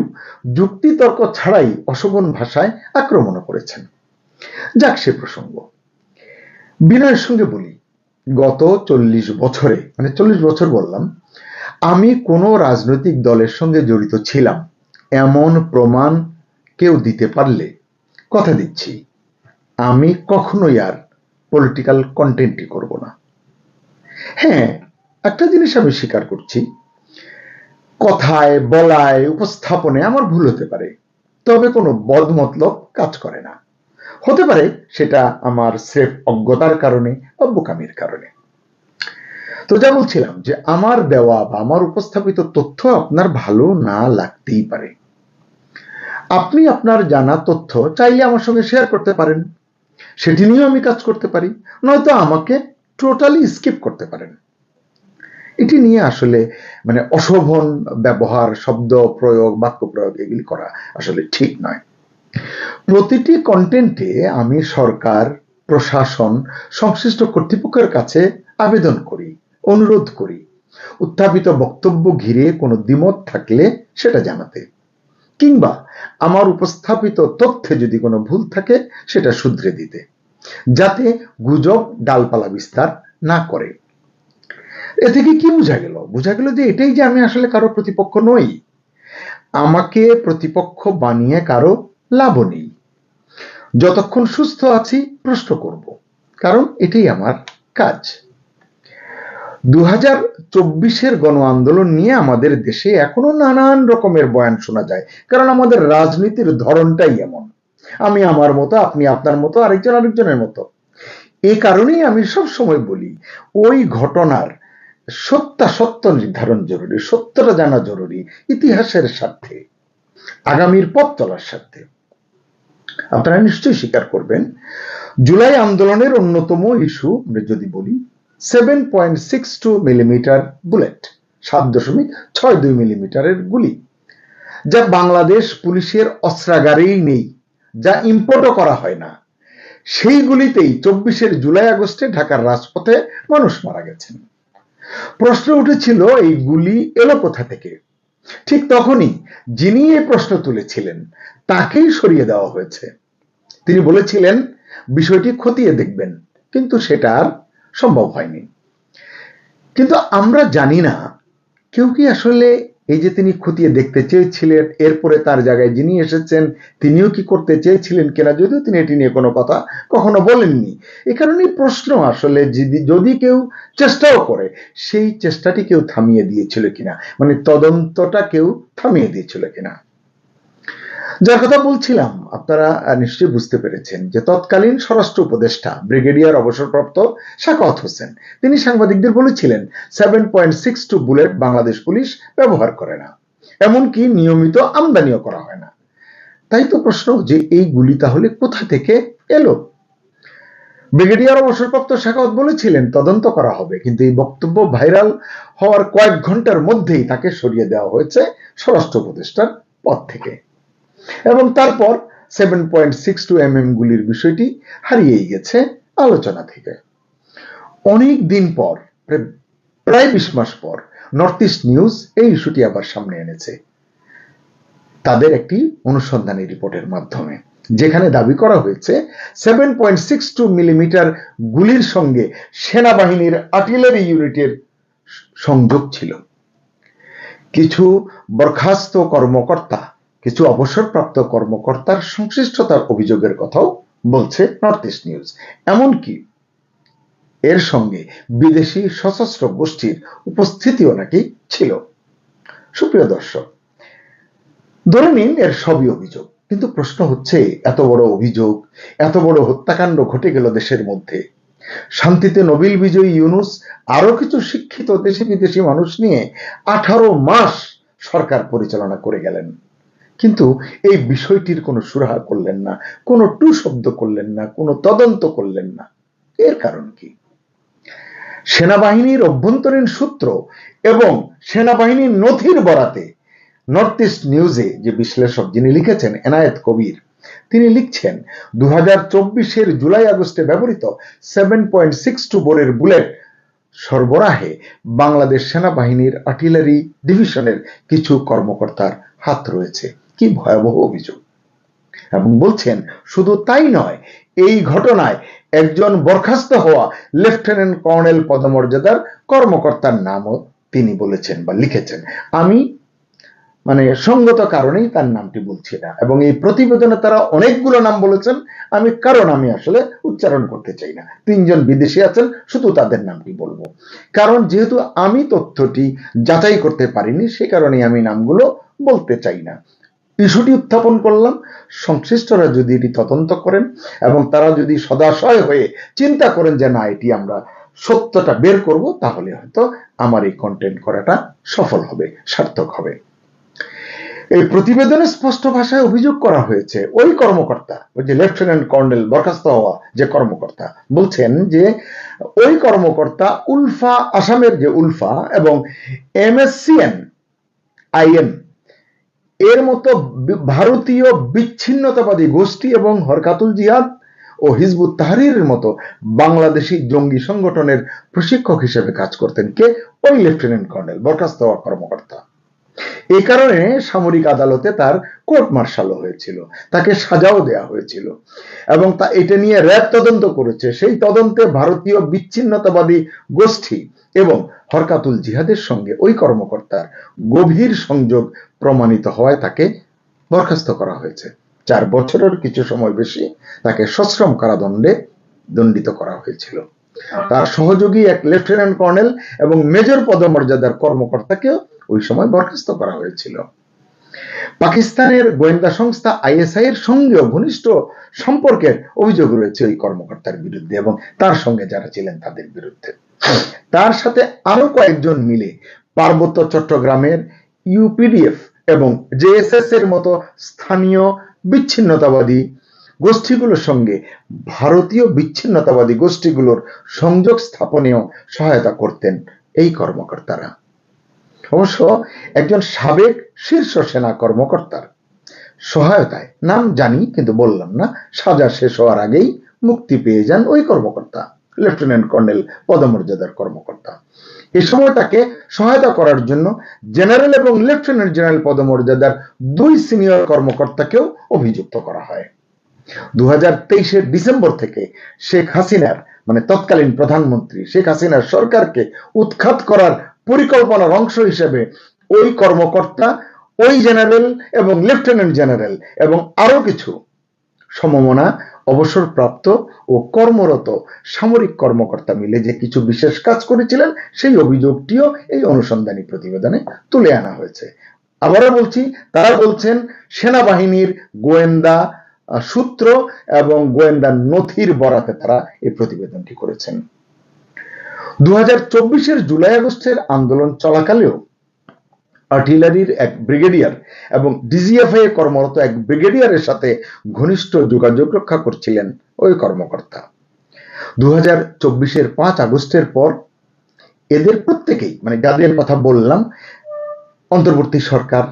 যুক্তিতর্ক ছাড়াই অশোভন ভাষায় আক্রমণ করেছেন। যাক, সে প্রসঙ্গ। বিনয়ের সঙ্গে বলি, গত 40 বছরে, মানে 40 বছর বললাম, আমি কোনো রাজনৈতিক দলের সঙ্গে জড়িত ছিলাম এমন প্রমাণ কেউ দিতে পারলে কথা দিচ্ছি আমি কখনোই আর পলিটিক্যাল কন্টেন্টই করব না। হ্যাঁ, একটা জিনিস আমি স্বীকার করছি, কথায়, বলায়, উপস্থাপনে আমার ভুল হতে পারে, তবে কোনো বদমতলব কাজ করে না। হতে পারে সেটা আমার স্রেফ অজ্ঞতার কারণে বা বোকামির কারণে। তো যা বলছিলাম, যে আমার দেওয়া বা আমার উপস্থাপিত তথ্য আপনার ভালো না লাগতেই পারে। আপনি আপনার জানা তথ্য চাইলে আমার সঙ্গে শেয়ার করতে পারেন, সেটি নিয়েও আমি কাজ করতে পারি, নয়তো আমাকে টোটালি স্কিপ করতে পারেন। এটি নিয়ে আসলে মানে অশোভন ব্যবহার, শব্দ প্রয়োগ, বাক্য প্রয়োগ এগুলি করা আসলে ঠিক নয়। প্রতিটি কন্টেন্টে আমি সরকার, প্রশাসন, সংশ্লিষ্ট কর্তৃপক্ষের কাছে আবেদন করি, অনুরোধ করি, উত্থাপিত বক্তব্য ঘিরে কোনো দ্বিমত থাকলে সেটা জানাতে। কিংবা আমার উপস্থাপিত তথ্যে যদি কোনো ভুল থাকে সেটা শুধরে দিতে, যাতে গুজব ডালপালা বিস্তার না করে। এ থেকে কি বোঝা গেল? বোঝা গেল যে এটাই যে আমি আসলে কারো প্রতিপক্ষ নই, আমাকে প্রতিপক্ষ বানিয়ে কারো লাভও নেই। যতক্ষণ সুস্থ আছি প্রশ্ন করব, কারণ এটাই আমার কাজ। 2024-এর গণ আন্দোলন নিয়ে আমাদের দেশে এখনো নানান রকমের বয়ান শোনা যায়, কারণ আমাদের রাজনীতির ধরনটাই এমন। আমি আমার মতো, আপনি আপনার মতো, আরেকজন আরেকজনের মতো। এই কারণেই আমি সব সময় বলি, ওই ঘটনার সত্য নির্ধারণ জরুরি, সত্যটা জানা জরুরি, ইতিহাসের স্বার্থে, আগামীর পথ চলার স্বার্থে। আপনারা নিশ্চয়ই স্বীকার করবেন, জুলাই আন্দোলনের অন্যতম ইস্যু যদি বলি 7.62 মিলিমিটার বুলেট, 7.62 মিলিমিটারের গুলি, যা বাংলাদেশ পুলিশের অস্ত্রাগারেই নেই, যা ইম্পোর্টও করা হয় না। সেই গুলিতেই 24-এর জুলাই আগস্টে ঢাকার রাজপথে মানুষ মারা গেছেন। প্রশ্ন উঠেছিল এই গুলি এলো কোথা থেকে। ঠিক তখনই যিনি এই প্রশ্ন তুলেছিলেন তাকেই সরিয়ে দেওয়া হয়েছে। তিনি বলেছিলেন বিষয়টি খতিয়ে দেখবেন, কিন্তু সেটা আর সম্ভব হয়নি। কিন্তু আমরা জানি না কেউ কি আসলে এই যে তিনি খতিয়ে দেখতে চেয়েছিলেন, এরপরে তার জায়গায় যিনি এসেছেন তিনিও কি করতে চেয়েছিলেন কিনা, যদিও তিনি এটি নিয়ে কোনো কথা কখনো বলেননি। এ কারণেই প্রশ্ন আসলে যদি কেউ চেষ্টাও করে, সেই চেষ্টাটি কেউ থামিয়ে দিয়েছিল কিনা, মানে তদন্তটা কেউ থামিয়ে দিয়েছিল কিনা। যার কথা বলছিলাম আপনারা নিশ্চয়ই বুঝতে পেরেছেন যে তৎকালীন স্বরাষ্ট্র উপদেষ্টা ব্রিগেডিয়ার অবসরপ্রাপ্ত সাখাওয়াত হোসেন তিনি সাংবাদিকদের বলেছিলেন 7.62 বুলেট বাংলাদেশ পুলিশ ব্যবহার করে না, এমনকি নিয়মিত আমদানিও করা হয় না। তাই তো প্রশ্ন যে এই গুলি তাহলে কোথা থেকে এলো। ব্রিগেডিয়ার অবসরপ্রাপ্ত সাখাওয়াত বলেছিলেন তদন্ত করা হবে, কিন্তু এই বক্তব্য ভাইরাল হওয়ার কয়েক ঘন্টার মধ্যেই তাকে সরিয়ে দেওয়া হয়েছে স্বরাষ্ট্র উপদেষ্টার পদ থেকে, এবং তারপর 7.62 গুলির বিষয়টি হারিয়েই গেছে আলোচনা থেকে। অনেক দিন পর, প্রায় 20 মাস পর, নর্থ ইস্ট নিউজ এই ইস্যুটি আবার সামনে এনেছে তাদের একটি অনুসন্ধানী রিপোর্টের মাধ্যমে, যেখানে দাবি করা হয়েছে 7.62 মিলিমিটার গুলির সঙ্গে সেনাবাহিনীর আর্টিলারি ইউনিটের সংযোগ ছিল। কিছু বরখাস্ত কর্মকর্তা, কিছু অবসরপ্রাপ্ত কর্মকর্তার সংশ্লিষ্টতার অভিযোগের কথাও বলছে নর্থ ইস্ট নিউজ। এমনকি এর সঙ্গে বিদেশি সশস্ত্র গোষ্ঠীর উপস্থিতিও নাকি ছিল। সুপ্রিয় দর্শক, ধরে নিন এর সবই অভিযোগ, কিন্তু প্রশ্ন হচ্ছে এত বড় অভিযোগ, এত বড় হত্যাকাণ্ড ঘটে গেল দেশের মধ্যে, শান্তিতে নোবেল বিজয়ী ইউনূস আরো কিছু শিক্ষিত দেশি বিদেশি মানুষ নিয়ে 18 মাস সরকার পরিচালনা করে গেলেন, কিন্তু এই বিষয়টির কোনো সুরাহা করলেন না, কোনো টু শব্দ করলেন না, কোনো তদন্ত করলেন না। এর কারণ কি? সেনাবাহিনীর অভ্যন্তরীণ সূত্র এবং সেনাবাহিনীর নথির বরাতে নর্থ ইস্ট নিউজে যে বিশ্লেষক যিনি লিখেছেন এনায়েত কবির, তিনি লিখছেন 2024-এর জুলাই আগস্টে ব্যবহৃত 7.62 বোরের বুলেট সরবরাহে বাংলাদেশ সেনাবাহিনীর আর্টিলারি ডিভিশনের কিছু কর্মকর্তার হাত রয়েছে। কি ভয়াবহ অভিযোগ! এবং বলছেন শুধু তাই নয়, এই ঘটনায় একজন বরখাস্ত হওয়া লেফটেন্যান্ট কর্নেল পদমর্যাদার কর্মকর্তার নামও তিনি বলেছেন বা লিখেছেন। আমি সঙ্গত কারণেই তার নামটি বলছি না, এবং এই প্রতিবেদনে তারা অনেকগুলো নাম বলেছেন, আমি আসলে উচ্চারণ করতে চাই না। 3 জন বিদেশি আছেন, শুধু তাদের নামটি বলবো, কারণ যেহেতু আমি তথ্যটি যাচাই করতে পারিনি, সে কারণে আমি নামগুলো বলতে চাই না। ইস্যুটি উত্থাপন করলাম, সংশ্লিষ্টরা যদি এটি তদন্ত করেন এবং তারা যদি সদাশয় হয়ে চিন্তা করেন যে না, এটি আমরা সত্যটা বের করব, তাহলে হয়তো আমার এই কন্টেন্ট করাটা সফল হবে, সার্থক হবে। এই প্রতিবেদনে স্পষ্ট ভাষায় অভিযোগ করা হয়েছে ওই কর্মকর্তা, ওই যে লেফটেন্যান্ট কর্নেল বরখাস্ত হওয়া যে কর্মকর্তা, বলছেন যে ওই কর্মকর্তা উলফা, আসামের যে উলফা এবং MSCN IM এর মতো ভারতীয় বিচ্ছিন্নতাবাদী গোষ্ঠী এবং হরকাতুল জিহাদ ও হিজবুত তাহরীরের মতো বাংলাদেশি জঙ্গি সংগঠনের প্রশিক্ষক হিসেবে কাজ করতেন। কে? ওই লেফটেন্যান্ট কর্নেল বরখাস্ত হওয়া কর্মকর্তা। এই কারণে সামরিক আদালতে তার কোর্ট মার্শালও হয়েছিল, তাকে সাজাও দেয়া হয়েছিল, এবং তা এটা নিয়ে র্যাব তদন্ত করেছে। সেই তদন্তে ভারতীয় বিচ্ছিন্নতাবাদী গোষ্ঠী এবং হরকাতুল জিহাদের সঙ্গে ওই কর্মকর্তার গভীর সংযোগ প্রমাণিত হওয়ায় তাকে বরখাস্ত করা হয়েছে। 4 বছরের কিছু সময় বেশি তাকে সশ্রম কারাদণ্ডে দণ্ডিত করা হয়েছিল। তার সহযোগী এক লেফটেন্যান্ট কর্নেল এবং মেজর পদমর্যাদার কর্মকর্তাকেও ওই সময় বরখাস্ত করা হয়েছিল। পাকিস্তানের গোয়েন্দা সংস্থা আইএসআই এর সঙ্গেও ঘনিষ্ঠ সম্পর্কের অভিযোগ রয়েছে ওই কর্মকর্তার বিরুদ্ধে এবং তার সঙ্গে যারা ছিলেন তাদের বিরুদ্ধে। তার সাথে আরো কয়েকজন মিলে পার্বত্য চট্টগ্রামের ইউপিডিএফ এবং জেএসএস এর মতো স্থানীয় বিচ্ছিন্নতাবাদী গোষ্ঠীগুলোর সঙ্গে ভারতীয় বিচ্ছিন্নতাবাদী গোষ্ঠীগুলোর সংযোগ স্থাপনেও সহায়তা করতেন এই কর্মকর্তারা। অবশ্য একজন সাবেক শীর্ষ সেনা কর্মকর্তার সহায়তায়, নাম জানি কিন্তু বললাম না, সাজা শেষ হওয়ার আগেই মুক্তি পেয়ে যান ওই কর্মকর্তা, লেফটেন্যান্ট কর্নেল পদমর্যাদার কর্মকর্তা। এ সময় তাকে সহায়তা করার জন্য জেনারেল এবং লেফটেন্যান্ট জেনারেল পদমর্যাদার 2 সিনিয়র কর্মকর্তাকেও অভিযুক্ত করা হয়। 2023 ডিসেম্বর থেকে শেখ হাসিনার মানে তৎকালীন প্রধানমন্ত্রী শেখ হাসিনার সরকারকে উৎখাত করার পরিকল্পনার অংশ হিসেবে ওই কর্মকর্তা, ওই জেনারেল এবং লেফটেন্যান্ট জেনারেল এবং আরো কিছু সমমনা অবসরপ্রাপ্ত ও কর্মরত সামরিক কর্মকর্তা মিলে যে কিছু বিশেষ কাজ করেছিলেন সেই অভিযোগটিও এই অনুসন্ধানী প্রতিবেদনে তুলে আনা হয়েছে। আবারও বলছি, তারা বলছেন সেনাবাহিনীর গোয়েন্দা সূত্র এবং গোয়েন্দা নথির বরাতে তারা এই প্রতিবেদনটি করেছেন। 2024 জুলাই আগস্টের আন্দোলন চলাকালেও আর্টিলারির এক ব্রিগেডিয়ার এবং ডিজিএফআই এ কর্মরত এক ব্রিগেডিয়ারের সাথে ঘনিষ্ঠ যোগাযোগ রক্ষা করছিলেন ওই কর্মকর্তা। 2024 5 আগস্টের পর এদের প্রত্যেকেই, মানে যাদের কথা বললাম, অন্তর্বর্তী সরকার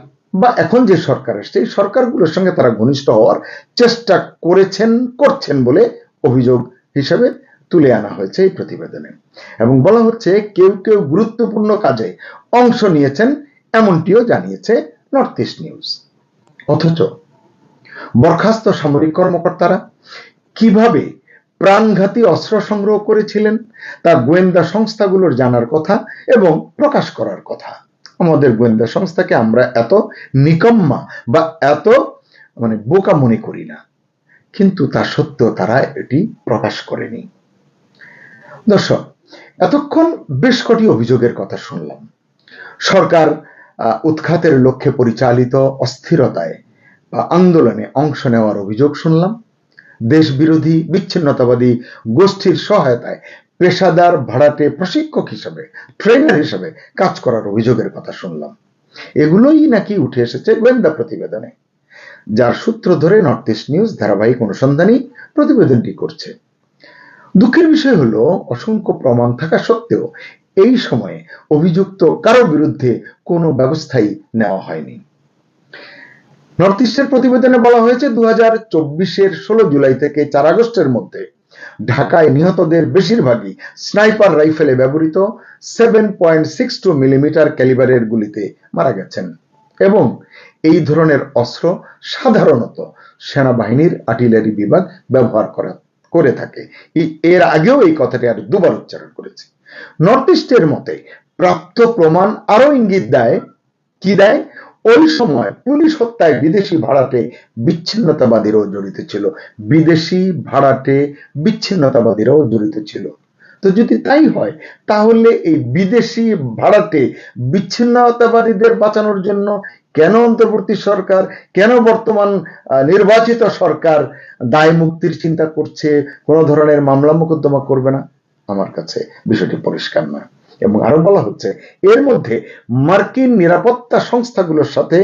বা এখন যে সরকার আসছে এই সরকারগুলোর সঙ্গে তারা ঘনিষ্ঠ হওয়ার চেষ্টা করছেন বলে অভিযোগ হিসেবে তুলে আনা হয়েছে এই প্রতিবেদনে, এবং বলা হচ্ছে কেউ কেউ গুরুত্বপূর্ণ কাজে অংশ নিয়েছেন এমনটিও জানিয়েছে নর্থ ইস্ট নিউজ। অথচ বরখাস্ত সামরিক কর্মকর্তারা কিভাবে প্রাণঘাতী অস্ত্র সংগ্রহ করেছিলেন তা গোয়েন্দা সংস্থাগুলোর জানার কথা এবং প্রকাশ করার কথা। আমাদের গোয়েন্দা সংস্থাকে আমরা এত নিকম্মা বা এত বোকা মনে করি না, কিন্তু তা সত্ত্বেও তারা এটি প্রকাশ করেনি। দর্শক, এতক্ষণ বেশ কটি অভিযোগের কথা শুনলাম। সরকার উৎখাতের লক্ষ্যে পরিচালিত অস্থিরতায় বা আন্দোলনে অংশ নেওয়ার অভিযোগ শুনলাম। দেশ বিরোধী বিচ্ছিন্নতাবাদী গোষ্ঠীর সহায়তায় পেশাদার ভাড়াটে প্রশিক্ষক হিসেবে, ট্রেনার হিসেবে কাজ করার অভিযোগের কথা শুনলাম। এগুলোই নাকি উঠে এসেছে গোয়েন্দা প্রতিবেদনে, যার সূত্র ধরে নর্থ ইস্ট নিউজ ধারাবাহিক অনুসন্ধানী প্রতিবেদনটি করছে। দুঃখের বিষয় হলো অসংখ্য প্রমাণ থাকা সত্ত্বেও এই সময়ে অভিযুক্ত কারো বিরুদ্ধে কোনো ব্যবস্থাই নেওয়া হয়নি। নর্থ ইস্টের প্রতিবেদনে বলা হয়েছে 2024 16 জুলাই থেকে 4 আগস্টের মধ্যে ঢাকায় নিহতদের বেশিরভাগই স্নাইপার রাইফেলে ব্যবহৃত 7.62 মিলিমিটার ক্যালিবারের গুলিতে মারা গেছেন, এবং এই ধরনের অস্ত্র সাধারণত সেনাবাহিনীর আর্টিলারি বিভাগ ব্যবহার করে থাকে। এর আগেও এই কথাটি আর 2 বার উচ্চারণ করেছে। নর্থ ইস্টের মতে প্রাপ্ত প্রমাণ আরো ইঙ্গিত দেয়, কি দেয়? ওই সময় পুলিশ হত্যায় বিদেশি ভাড়াটে বিচ্ছিন্নতাবাদীরাও জড়িত ছিল। বিদেশি ভাড়াটে বিচ্ছিন্নতাবাদীরাও জড়িত ছিল। তো যদি তাই হয় তাহলে এই বিদেশি ভাড়াটে বিচ্ছিন্নতাবাদীদের বাঁচানোর জন্য কেন অন্তর্বর্তী সরকার, কেন বর্তমান নির্বাচিত সরকার দায় মুক্তির চিন্তা করছে, কোন ধরনের মামলা মোকদ্দমা করবে না? আমার কাছে বিষয়টি পরিষ্কার নয়। এবং আরো বলা হচ্ছে এর মধ্যে মার্কিন নিরাপত্তা সংস্থাগুলোর সাথে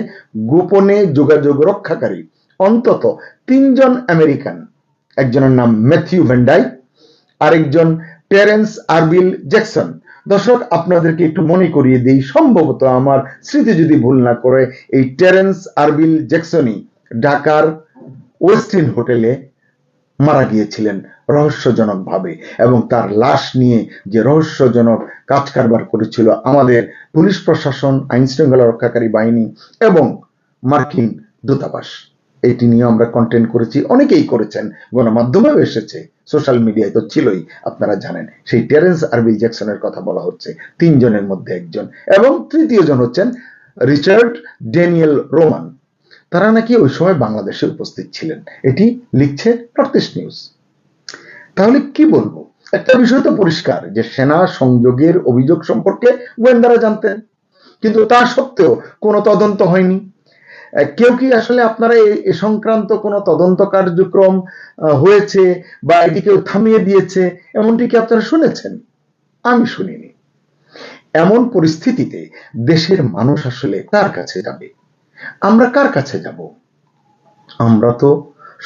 গোপনে যোগাযোগ রক্ষাকারী অন্তত 3 জন আমেরিকান, একজনের নাম ম্যাথিউ ভেন্ডাই, আরেকজন টেরেন্স আরবিল জ্যাকসন। দর্শক, আপনাদেরকে একটু মনে করিয়ে দিই, সম্ভবত আমার স্মৃতি যদি ভুল না করে এই টেরেন্স আরবিল জ্যাকসনই ঢাকার ওয়েস্টিন হোটেলে মারা গিয়েছিলেন রহস্যজনকভাবে, এবং তার লাশ নিয়ে যে রহস্যজনক কাজ কারবার করেছিল আমাদের পুলিশ প্রশাসন, আইন শৃঙ্খলা রক্ষাকারী বাহিনী এবং মার্কিন দূতাবাস। এটি নিয়ে আমরা কন্টেন্ট করেছি, অনেকেই করেছেন, গণমাধ্যমেও এসেছে, সোশ্যাল মিডিয়ায় তো ছিলই, আপনারা জানেন। সেই টেরেন্স আরবিল জ্যাকসনের কথা বলা হচ্ছে, 3 জনের মধ্যে একজন, এবং তৃতীয় জন হচ্ছেন রিচার্ড ড্যানিয়েল রোমান। তারা নাকি ওই সময় বাংলাদেশে উপস্থিত ছিলেন, এটি লিখছে নর্থ ইস্ট নিউজ। তাহলে কি বলবো, একটা বিষয় তো পরিষ্কার যে সেনা সংযোগের অভিযোগ সম্পর্কে গোয়েন্দারা জানতেন, কিন্তু তা সত্ত্বেও কোনো তদন্ত হয়নি। কেউ কি আসলে আপনারা এ সংক্রান্ত কোনো তদন্ত কার্যক্রম হয়েছে বা এটি কেউ থামিয়ে দিয়েছে এমনটি কি আপনারা শুনেছেন? আমি শুনিনি। এমন পরিস্থিতিতে দেশের মানুষ আসলে কার কাছে যাবে? আমরা কার কাছে যাব? আমরা তো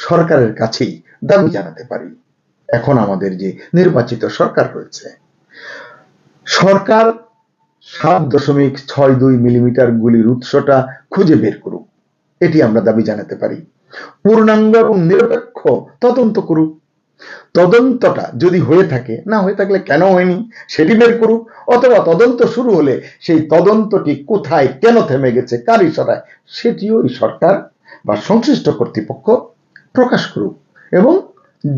সরকারের কাছেই দাবি জানাতে পারি। এখন আমাদের যে নির্বাচিত সরকার রয়েছে, সরকার 7.62 মিলিমিটার গুলির উৎসটা খুঁজে বের করুক, এটি আমরা দাবি জানাতে পারি। পূর্ণাঙ্গ এবং নিরপেক্ষ তদন্ত করুক। তদন্তটা যদি হয়ে থাকে, না হয়ে থাকলে কেন হয়নি সেটি বের করুক, অথবা তদন্ত শুরু হলে সেই তদন্তটি কোথায়, কেন থেমে গেছে, কার ইশারায়, সেটিও এই সরকার বা সংশ্লিষ্ট কর্তৃপক্ষ প্রকাশ করুক এবং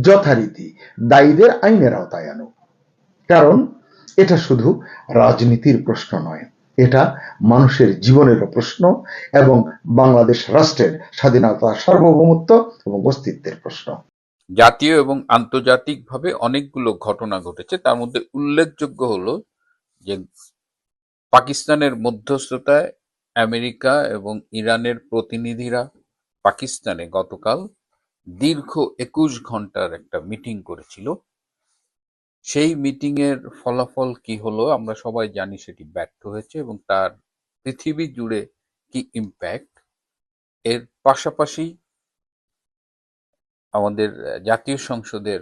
যথারীতি দায়ীদের আইনের আওতায় আনুক। কারণ এটা শুধু রাজনীতির প্রশ্ন নয়, এটা মানুষের জীবনেরও প্রশ্ন এবং বাংলাদেশ রাষ্ট্রের স্বাধীনতা, সার্বভৌমত্ব এবং অস্তিত্বের প্রশ্ন। জাতীয় এবং আন্তর্জাতিকভাবে অনেকগুলো ঘটনা ঘটেছে, তার মধ্যে উল্লেখযোগ্য হলো যে পাকিস্তানের মধ্যস্থতায় আমেরিকা এবং ইরানের প্রতিনিধিরা পাকিস্তানে গতকাল দীর্ঘ 21 ঘন্টার একটা মিটিং করেছিল। সেই মিটিং এর ফলাফল কি হলো আমরা সবাই জানি, সেটি ব্যর্থ হয়েছে এবং তার পৃথিবী জুড়ে কি ইম্প্যাক্ট। এর পাশাপাশি আমাদের জাতীয় সংসদের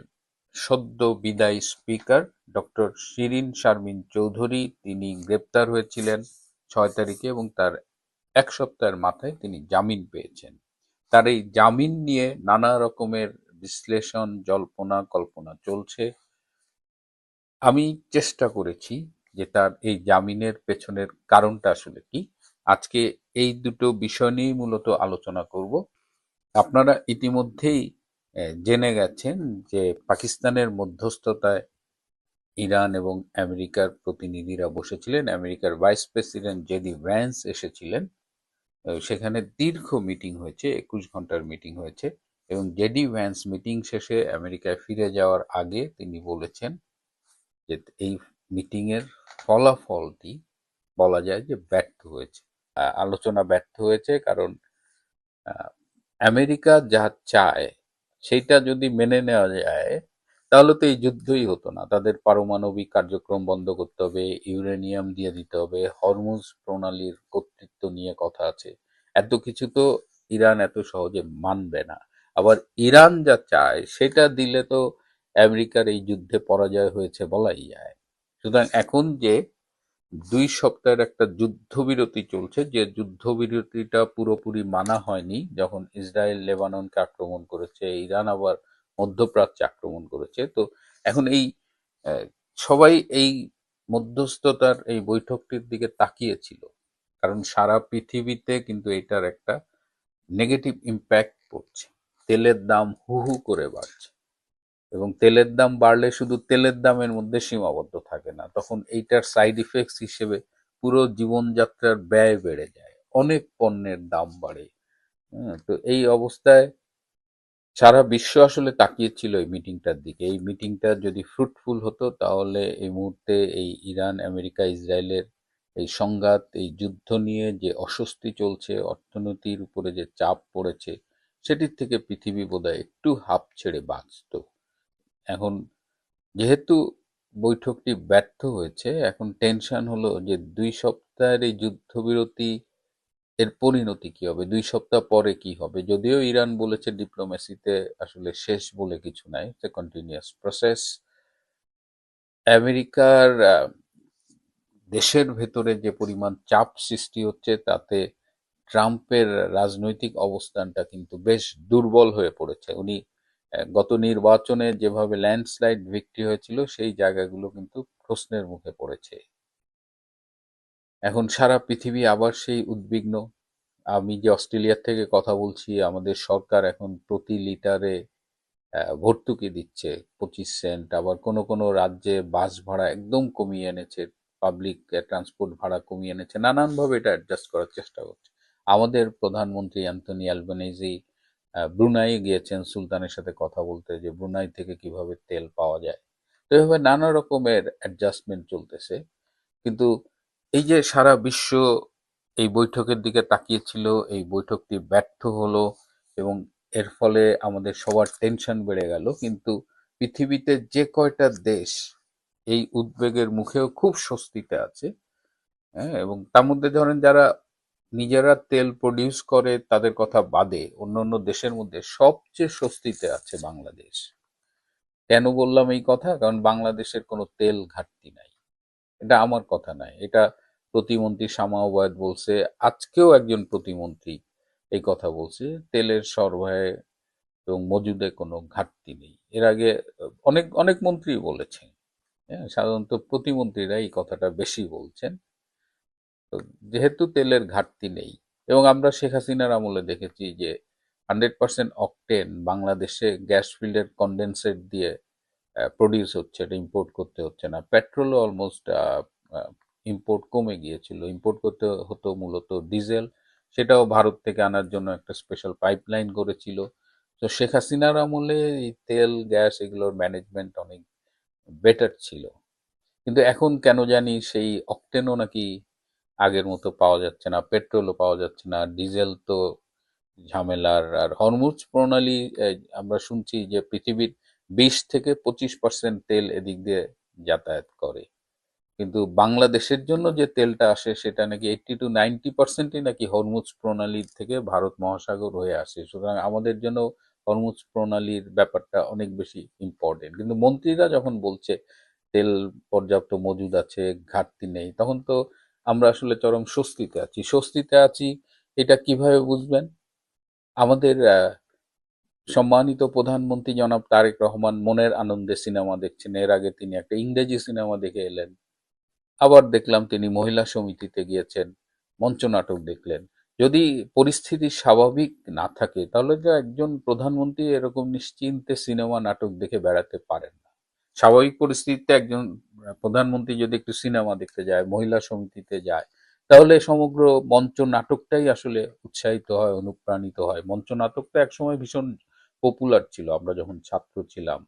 সদ্য বিদায়ী স্পিকার ডক্টর শিরিন শারমিন চৌধুরী, তিনি গ্রেপ্তার হয়েছিলেন 6 তারিখে এবং তার 1 সপ্তাহের মাথায় তিনি জামিন পেয়েছেন। তার এই জামিন নিয়ে নানা রকমের বিশ্লেষণ, জল্পনা কল্পনা চলছে। আমি চেষ্টা করেছি যে তার এই জামিনের পেছনের কারণটা আসলে কি। আজকে এই দুটো বিষয় নিয়েই মূলত আলোচনা করব। আপনারা ইতিমধ্যেই জেনে গেছেন যে পাকিস্তানের মধ্যস্থতায় ইরান এবং আমেরিকার প্রতিনিধিরা বসেছিলেন। আমেরিকার ভাইস প্রেসিডেন্ট জেডি ভ্যান্স এসেছিলেন। সেখানে দীর্ঘ মিটিং হয়েছে, 21 ঘন্টার মিটিং হয়েছে এবং জেডি ভ্যান্স মিটিং শেষে আমেরিকায় ফিরে যাওয়ার আগে তিনি বলেছেন যে এই মিটিং এর ফলাফলটি বলা যায় যে ব্যর্থ হয়েছে। আলোচনা ব্যর্থ হয়েছে কারণ আমেরিকা যা চায় সেইটা যদি মেনে নেওয়া যায় তাহলে তো এই যুদ্ধই হতো না। তাদের পারমাণবিক কার্যক্রম বন্ধ করতে হবে, ইউরেনিয়াম দিয়ে দিতে হবে, হরমুজ প্রণালীর কর্তৃত্ব নিয়ে কথা আছে। এত কিছু তো ইরান এত সহজে মানবে না। আবার ইরান যা চায় সেটা দিলে তো আমেরিকার এই যুদ্ধে পরাজয় হয়েছে বলাই যায়। সুতরাং এখন যে 2 সপ্তাহের একটা যুদ্ধবিরতি চলছে, যে যুদ্ধবিরতিটা পুরোপুরি মানা হয়নি, যখন ইসরায়েল লেবাননকে আক্রমণ করেছে, ইরান আবার মধ্যপ্রাচ্যে আক্রমণ করেছে। তো এখন এই সবাই এই মধ্যস্থতার এই বৈঠকটির দিকে তাকিয়েছিল, কারণ সারা পৃথিবীতে কিন্তু এটার একটা নেগেটিভ ইম্প্যাক্ট পড়ছে। তেলের দাম হু হু করে বাড়ছে এবং তেলের দাম বাড়লে শুধু তেলের দামের মধ্যে সীমাবদ্ধ থাকে না, তখন এইটার সাইড ইফেক্টস হিসেবে পুরো জীবনযাত্রার ব্যয় বেড়ে যায়, অনেক পণ্যের দাম বাড়ে। তো এই অবস্থায় সারা বিশ্ব আসলে তাকিয়েছিল এই মিটিংটার দিকে। এই মিটিংটা যদি ফ্রুটফুল হতো তাহলে এই মুহূর্তে এই ইরান আমেরিকা ইসরায়েলের এই সংঘাত, এই যুদ্ধ নিয়ে যে অস্বস্তি চলছে, অর্থনীতির উপরে যে চাপ পড়েছে, সেটির থেকে পৃথিবী বোধহয় একটু হাঁপ ছেড়ে বাঁচত। এখন যেহেতু বৈঠকটি ব্যর্থ হয়েছে, এখন টেনশন হলো যে 2 সপ্তাহের এই যুদ্ধবিরতি এর পরিণতি কি হবে, 2 সপ্তাহ পরে কি হবে। যদিও ইরান বলেছে ডিপ্লোম্যাসিতে আসলে শেষ বলে কিছু নাই, ইটস এ কন্টিনিউয়াস প্রসেস। আমেরিকার দেশের ভেতরে যে পরিমাণ চাপ সৃষ্টি হচ্ছে তাতে ট্রাম্পের রাজনৈতিক অবস্থানটা কিন্তু বেশ দুর্বল হয়ে পড়েছে। উনি গত নির্বাচনে যেভাবে ল্যান্ডস্লাইড ভিক্টরি হয়েছিল সেই জায়গাগুলো কিন্তু প্রশ্নের মুখে পড়েছে। এখন সারা পৃথিবী আবার সেই উদ্বিগ্ন। আমি যে অস্ট্রেলিয়া থেকে কথা বলছি, আমাদের সরকার এখন প্রতি লিটারে ভর্তুকি দিচ্ছে 25 সেন্ট। আবার কোনো কোনো রাজ্যে বাস ভাড়া একদম কমিয়ে এনেছে, পাবলিক ট্রান্সপোর্ট ভাড়া কমিয়ে এনেছে, নানানভাবে এটা অ্যাডজাস্ট করার চেষ্টা করছে। আমাদের প্রধানমন্ত্রী অ্যান্থনি অ্যালবানিজি ব্রুনাই গিয়েছেন সুলতানের সাথে কথা বলতে, যে ব্রুনাই থেকে কিভাবে তেল পাওয়া যায়। তো এভাবে নানা রকমের অ্যাডজাস্টমেন্ট চলতেছে। কিন্তু এই যে সারা বিশ্ব এই বৈঠকের দিকে তাকিয়েছিল, এই বৈঠকটি ব্যর্থ হলো এবং এর ফলে আমাদের সবার টেনশন বেড়ে গেল। কিন্তু পৃথিবীতে যে কয়টা দেশ এই উদ্বেগের মুখেও খুব স্বস্তিতে আছে, হ্যাঁ, এবং তার মধ্যে ধরেন যারা নিজেরা তেল প্রডিউস করে তাদের কথা বাদে অন্যান্য দেশের মধ্যে সবচেয়ে স্বস্তিতে আছে বাংলাদেশ। কেন বললাম এই কথা? কারণ বাংলাদেশের কোনো তেল ঘাটতি নাই। এটা আমার কথা নয়, এটা প্রতিমন্ত্রী শামা ওবায়দ বলছে। আজকেও একজন প্রতিমন্ত্রী এই কথা বলছে, তেলের সরবরাহে এবং মজুদে কোনো ঘাটতি নেই। এর আগে অনেক অনেক মন্ত্রী বলেছেন। হ্যাঁ, সাধারণত প্রতিমন্ত্রীরা এই কথাটা বেশি বলছেন। তো যেহেতু তেলের ঘাটতি নেই, এবং আমরা শেখ হাসিনার আমলে দেখেছি যে 100% অকটেন বাংলাদেশে গ্যাস ফিল্ডের কন্ডেন্সেট দিয়ে প্রডিউস হচ্ছে, এটা ইম্পোর্ট করতে হচ্ছে না। পেট্রোলও অলমোস্ট ইম্পোর্ট কমে গিয়েছিল, ইম্পোর্ট করতে হতো মূলত ডিজেল, সেটাও ভারত থেকে আনার জন্য একটা স্পেশাল পাইপলাইন করেছিল। তো শেখ হাসিনার আমলে এই তেল গ্যাস এগুলোর ম্যানেজমেন্ট অনেক বেটার ছিল। কিন্তু এখন কেন জানি সেই অকটেনও নাকি আগের মতো পাওয়া যাচ্ছে না, পেট্রোলও পাওয়া যাচ্ছে না, ডিজেল তো ঝামেলার। আর হরমুজ প্রণালী, আমরা শুনছি যে পৃথিবীর 20 থেকে 25% তেল এদিক দিয়ে যাতায়াত করে, কিন্তু বাংলাদেশের জন্য যে তেলটা আসে সেটা নাকি 80 to 90%ই নাকি হরমুজ প্রণালী থেকে ভারত মহাসাগর হয়ে আসে। সুতরাং আমাদের জন্য হরমুজ প্রণালীর ব্যাপারটা অনেক বেশি ইম্পর্টেন্ট। কিন্তু মন্ত্রীরা যখন বলছে তেল পর্যাপ্ত মজুদ আছে, ঘাটতি নেই, তখন তো আমরা আসলে চরম স্বস্তিতে আছি। স্বস্তিতে আছি এটা কিভাবে বুঝবেন? আমাদের সম্মানিত প্রধানমন্ত্রী জনাব তারেক রহমান মনের আনন্দে সিনেমা দেখছেন। এর আগে তিনি একটা ইংরেজি সিনেমা দেখে এলেন। আবার দেখলাম তিনি মহিলা সমিতিতে গিয়েছেন, মঞ্চনাটক দেখলেন। যদি পরিস্থিতি স্বাভাবিক না থাকে তাহলে তো একজন প্রধানমন্ত্রী এরকম নিশ্চিন্তে সিনেমা নাটক দেখে বেড়াতে পারেন না। স্বাভাবিক পরিস্থিতিতে একজন প্রধানমন্ত্রী যদি একটু সিনেমা দেখতে যায়, মহিলা সমিতিতে যায়, তাহলে সমগ্র মঞ্চ নাটকটাই আসলে উৎসাহিত হয়, অনুপ্রাণিত হয়। মঞ্চ নাটকটা একসময় ভীষণ পপুলার ছিল। আমরা যখন ছাত্র ছিলাম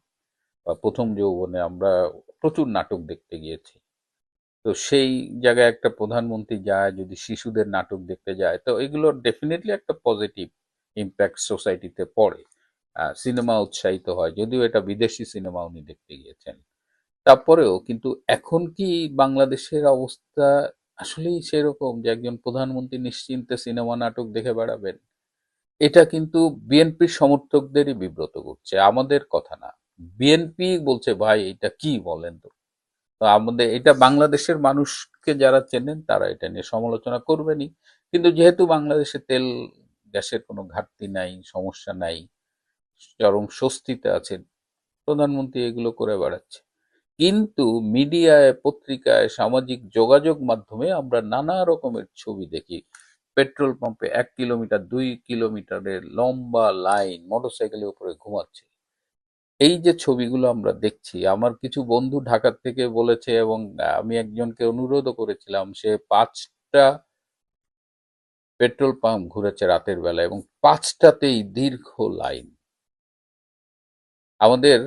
বা প্রথম যৌবনে আমরা প্রচুর নাটক দেখতে গিয়েছি। তো সেই জায়গায় একটা প্রধানমন্ত্রী যায়, যদি শিশুদের নাটক দেখতে যায়, তো এগুলোর ডেফিনেটলি একটা পজিটিভ ইম্প্যাক্ট সোসাইটিতে পড়ে। সিনেমা উৎসাহিত হয়, যদিও এটা বিদেশি সিনেমা উনি দেখতে গিয়েছেন। তারপরেও কিন্তু এখন কি বাংলাদেশের অবস্থা আসলেই সেরকম যে একজন প্রধানমন্ত্রী নিশ্চিন্তে সিনেমা নাটক দেখে বেড়াবেন? এটা কিন্তু বিএনপির সমর্থকদেরই বিব্রত করছে, আমাদের কথা না। বিএনপি বলছে ভাই এটা কি বলেন তো। তো আমাদের এটা বাংলাদেশের মানুষকে যারা চেনেন তারা এটা নিয়ে সমালোচনা করবেনই। কিন্তু যেহেতু বাংলাদেশে তেল গ্যাসের কোনো ঘাটতি নাই, সমস্যা নাই, চরম স্বস্তিতে আছেন, প্রধানমন্ত্রী এগুলো করে বেড়াচ্ছে। কিন্তু মিডিয়ায়, পত্রিকায়, সামাজিক যোগাযোগ মাধ্যমে আমরা নানা রকমের ছবি দেখি। পেট্রোল পাম্পে 1 কিলোমিটার 2 কিলোমিটারের লম্বা লাইন, মোটরসাইকেলের উপরে ঘুমাচ্ছে। এই যে ছবিগুলো আমরা দেখছি, আমার কিছু বন্ধু ঢাকা থেকে বলেছে, এবং আমি একজনকে অনুরোধও করেছিলাম, সে 5টা পেট্রোল পাম্প ঘুরেছে রাতের বেলা এবং 5টাতেই দীর্ঘ লাইন। আমাদের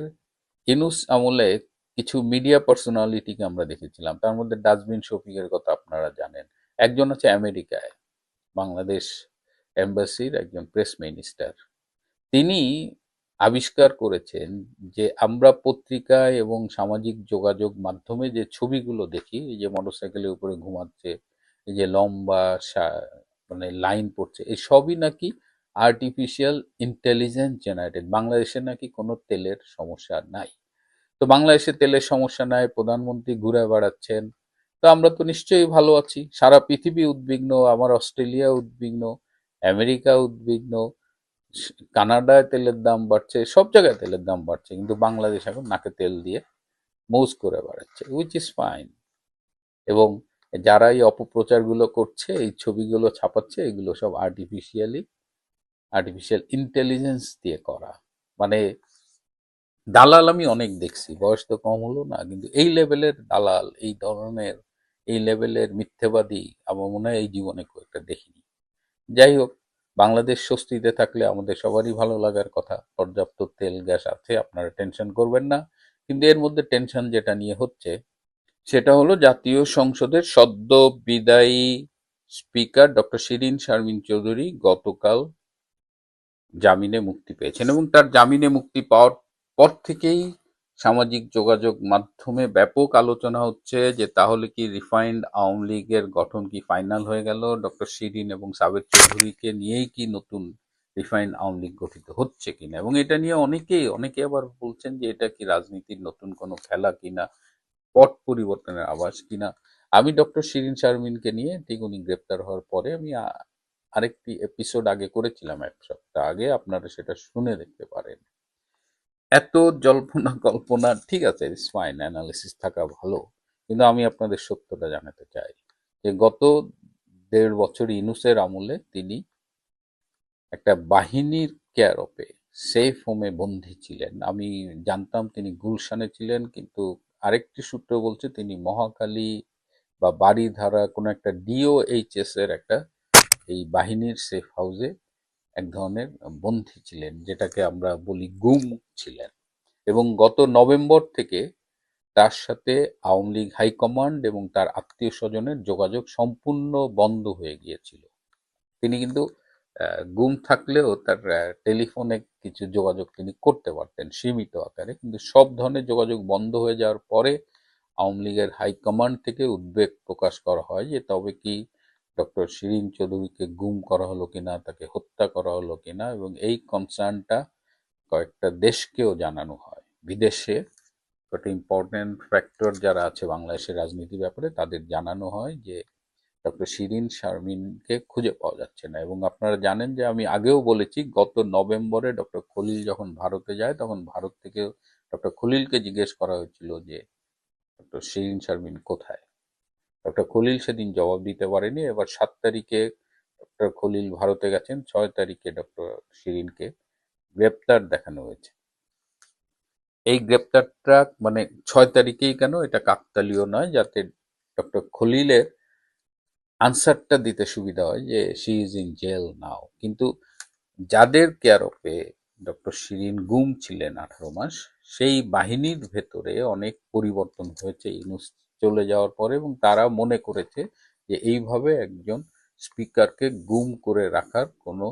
ইউনূস আমলে কিছু মিডিয়া পার্সোনালিটিকে আমরা দেখেছিলাম, তার মধ্যে ডাস্টবিন শফিকের কথা আপনারা জানেন। একজন আছে আমেরিকায়, বাংলাদেশ এম্বাসির একজন প্রেস মিনিস্টার। তিনি আবিষ্কার করেছেন যে আমরা পত্রিকায় এবং সামাজিক যোগাযোগ মাধ্যমে যে ছবিগুলো দেখি, এই যে মোটরসাইকেলের উপরে ঘুমাচ্ছে, এই যে লম্বা মানে লাইন পড়ছে, এই সবই নাকি আর্টিফিশিয়াল ইন্টেলিজেন্স জেনারেটেড। বাংলাদেশে নাকি কোনো তেলের সমস্যা নাই। তো বাংলাদেশে তেলের সমস্যা নাই, প্রধানমন্ত্রী ঘুরে বেড়াচ্ছেন, তো আমরা তো নিশ্চয়ই ভালো আছি। সারা পৃথিবী উদ্বিগ্ন, আমার অস্ট্রেলিয়া উদ্বিগ্ন, আমেরিকা উদ্বিগ্ন, কানাডায় তেলের দাম বাড়ছে, সব জায়গায় তেলের দাম বাড়ছে, কিন্তু বাংলাদেশ এখন নাকে তেল দিয়ে মৌজ করে বেড়াচ্ছে, উইচ ইজ ফাইন। এবং যারা এই অপপ্রচারগুলো করছে, এই ছবিগুলো ছাপাচ্ছে, এগুলো সব আর্টিফিশিয়াল ইন্টেলিজেন্স দিয়ে করা। মানে দালাল আমি অনেক দেখছি, বয়স তো কম হলো না, কিন্তু এই লেভেলের দালাল, এই লেভেলের মিথ্যেবাদী আমার মনে হয় এই জীবনে খুব একটা দেখিনি। যাই হোক, বাংলাদেশ স্বস্তিতে থাকলে আমাদের সবারই ভালো লাগার কথা। পর্যাপ্ত তেল গ্যাস আছে, আপনারা টেনশন করবেন না। কিন্তু এর মধ্যে টেনশন যেটা নিয়ে হচ্ছে সেটা হলো জাতীয় সংসদের সদ্য বিদায়ী স্পিকার ডক্টর শিরীন শারমিন চৌধুরী গতকাল জামিনে মুক্তি পেয়েছেন, এবং তার জামিনে মুক্তি পাওয়ার পর থেকেই সামাজিক যোগাযোগ মাধ্যমে ব্যাপক আলোচনা হচ্ছে যে তাহলে কি রিফাইন্ড আওয়ামী লীগের গঠন কি ফাইনাল হয়ে গেল, ডক্টর শিরীন এবং সাবের চৌধুরীকে নিয়েই কি নতুন রিফাইন্ড আওয়ামী লীগ গঠিত হচ্ছে কিনা। এবং এটা নিয়ে অনেকে আবার বলছেন যে এটা কি রাজনীতির নতুন কোনো খেলা কিনা, পট পরিবর্তনের আভাস কিনা। আমি ডক্টর শিরীন শারমিনকে নিয়ে ঠিক উনি গ্রেপ্তার হওয়ার পরে আমি আরেকটি এপিসোড আগে করেছিলাম, 1 সপ্তাহ আগে, আপনারা সেটা শুনে দেখতে পারেন। এত জল্পনা কল্পনা ঠিক আছে, ইটস ফাইন, অ্যানালিসিস থাকা ভালো, কিন্তু আমি আপনাদের সত্যটা জানাতে চাই যে গত 1.5 বছর ইউনূসের আমলে তিনি একটা বাহিনীর কেয়ারপে সেফ হোমে বন্দী ছিলেন। আমি জানতাম তিনি গুলশানে ছিলেন, কিন্তু আরেকটি সূত্র বলছে তিনি মহাখালী বা বাড়িধারা কোনো একটা ডিওএইচএস এর একটা এই বাহিনীর সেফ হাউসে এক ধরনের বন্দী ছিলেন, যেটাকে আমরা বলি গুম ছিলেন। এবং গত নভেম্বর থেকে তার সাথে আওয়ামী লীগ হাইকমান্ড এবং তার আত্মীয় স্বজনের যোগাযোগ সম্পূর্ণ বন্ধ হয়ে গিয়েছিল। তিনি কিন্তু গুম থাকলেও তার টেলিফোনে কিছু যোগাযোগ তিনি করতে পারতেন সীমিত আকারে, কিন্তু সব ধরনের যোগাযোগ বন্ধ হয়ে যাওয়ার পরে আওয়ামী লীগের হাইকমান্ড থেকে উদ্বেগ প্রকাশ করা হয় যে তবে কি ডক্টর শিরীন চৌধুরীকে গুম করা হলো কিনা, তাকে হত্যা করা হলো কিনা। এবং এই কনসার্নটা কয়েকটা দেশকেও জানানো হয়, বিদেশে একটা ইম্পর্টেন্ট ফ্যাক্টর যারা আছে বাংলাদেশের রাজনীতির ব্যাপারে তাদের জানানো হয় যে ডক্টর শিরীন শারমিনকে খুঁজে পাওয়া যাচ্ছে না। এবং আপনারা জানেন যে আমি আগেও বলেছি, গত নভেম্বরে ডক্টর খলিল যখন ভারতে যায় তখন ভারত থেকে ডক্টর খলিলকে জিজ্ঞেস করা হয়েছিল যে ডক্টর শিরীন শারমিন কোথায়। ডক্টর খলিল সেদিন জবাব দিতে পারেনি। এবার 7 তারিখে ডক্টর খলিল ভারতে গেছেন, 6 তারিখে ডক্টর শিরীনকে গ্রেপ্তার দেখানো হয়েছে। এই গ্রেপ্তারটা মানে 6 তারিখেই কেন, এটা কাকতালীয় নয়, যাতে ডক্টর খলিলের আনসারটা দিতে সুবিধা হয় যে শি ইজ ইন জেল নাও। কিন্তু যাদের কেয়ারপে ডক্টর শিরীন গুম ছিলেন 18 মাস, সেই বাহিনীর ভেতরে অনেক পরিবর্তন হয়েছে ইউনূস চলে যাওয়ার পরে, এবং তারা মনে করেছে যে এইভাবে একজন স্পিকারকে গুম করে রাখার কোনো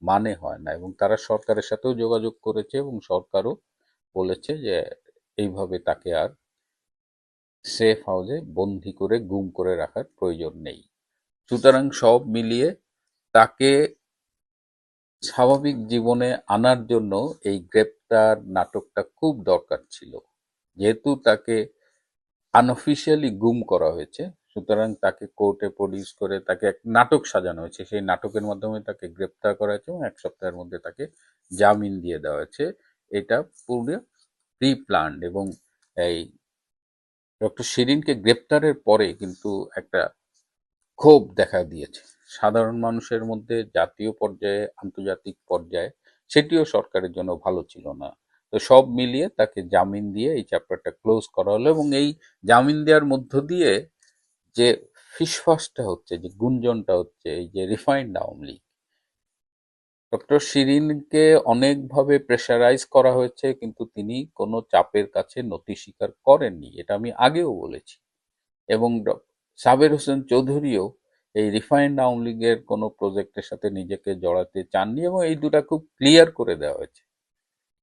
মানে হয় না। এবং তারা সরকারের সাথেও যোগাযোগ করেছে এবং সরকারও বলেছে যে এইভাবে তাকে আর সেফ হাউসে বন্দি করে গুম করে রাখার প্রয়োজন নেই। সুতরাং সব মিলিয়ে তাকে স্বাভাবিক জীবনে আনার জন্য এই গ্রেপ্তার নাটকটা খুব দরকার ছিল। যেহেতু তাকে আনঅফিসিয়ালি গুম করা হয়েছে, সুতরাং তাকে কোর্টে প্রডিউস করে তাকে এক নাটক সাজানো হয়েছে, সেই নাটকের মাধ্যমে তাকে গ্রেপ্তার করা হয়েছে এবং 1 সপ্তাহের মধ্যে তাকে জামিন দিয়ে দেওয়া হয়েছে। এটা পুরো প্রি প্ল্যান্ড। এবং এই ডক্টর শিরীনকে গ্রেপ্তারের পরে কিন্তু একটা ক্ষোভ দেখা দিয়েছে সাধারণ মানুষের মধ্যে, জাতীয় পর্যায়ে, আন্তর্জাতিক পর্যায়ে। সেটিও সরকারের জন্য ভালো ছিল না। তো সব মিলিয়ে তাকে জামিন দিয়ে এই চ্যাপ্টারটা ক্লোজ করা হলো। এবং এই জামিন দেওয়ার মধ্য দিয়ে যে ফিসফাসটা হচ্ছে, যে গুঞ্জনটা হচ্ছে, এই যে রিফাইন্ড আওয়ামী লীগ, ডক্টর শিরীনকে অনেকভাবে প্রেশারাইজ করা হয়েছে, কিন্তু তিনি কোনো চাপের কাছে নতি স্বীকার করেননি, এটা আমি আগেও বলেছি। এবং সাবের হোসেন চৌধুরীও এই রিফাইন্ড আওয়ামী লীগের কোনো প্রজেক্টের সাথে নিজেকে জড়াতে চাননি, এবং এই দুটা খুব ক্লিয়ার করে দেওয়া হয়েছে।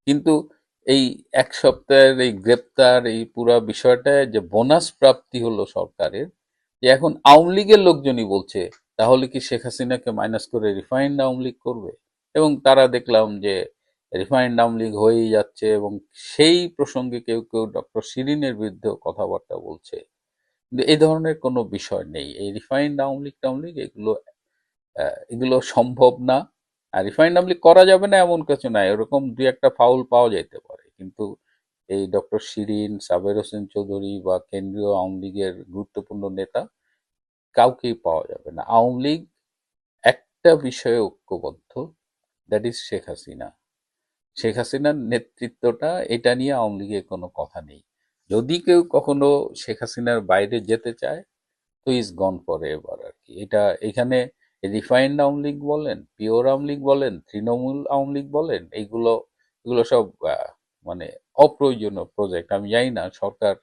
কিন্তু এই 1 সপ্তাহের এই গ্রেপ্তার, এই পুরা বিষয়টায় যে বোনাস প্রাপ্তি হলো সরকারের, যে এখন আওয়ামী লীগের লোকজনই বলছে তাহলে কি শেখ হাসিনাকে মাইনাস করে রিফাইন্ড আওয়ামী লীগ করবে। এবং তারা দেখলাম যে রিফাইন্ড আওয়ামী লীগ হয়েই যাচ্ছে, এবং সেই প্রসঙ্গে কেউ কেউ ডক্টর শিরীনের বিরুদ্ধেও কথাবার্তা বলছে। কিন্তু এই ধরনের কোনো বিষয় নেই। এই রিফাইন্ড আওয়ামী লীগ এগুলো সম্ভব না। আর রিফাইন্ড আওয়ামী লীগ করা যাবে না এমন কিছু নাই, এরকম দুই একটা ফাউল পাওয়া যেতে পারে, কিন্তু এই ডক্টর শিরিন, সাবের হোসেন চৌধুরী বা কেন্দ্রীয় আওয়ামী লীগের গুরুত্বপূর্ণ নেতা কাউকেই পাওয়া যাবে না। আওয়ামী লীগ একটা বিষয়ে ঐক্যবদ্ধ, দ্যাট ইজ শেখ হাসিনা। শেখ হাসিনার নেতৃত্বটা, এটা নিয়ে আওয়ামী লীগের কোনো কথা নেই। যদি কেউ কখনো শেখ হাসিনার বাইরে যেতে চায় তো ইজ গন ফর এভার আর কি। এটা এখানে রিফাইন্ড আওয়ামী লীগ বলেন, পিওর আওয়ামী লীগ বলেন, তৃণমূল আওয়ামী লীগ বলেন, এইগুলো এগুলো সব মানে অপ্রয়োজনীয় প্রজেক্ট। আমি জানি না সরকার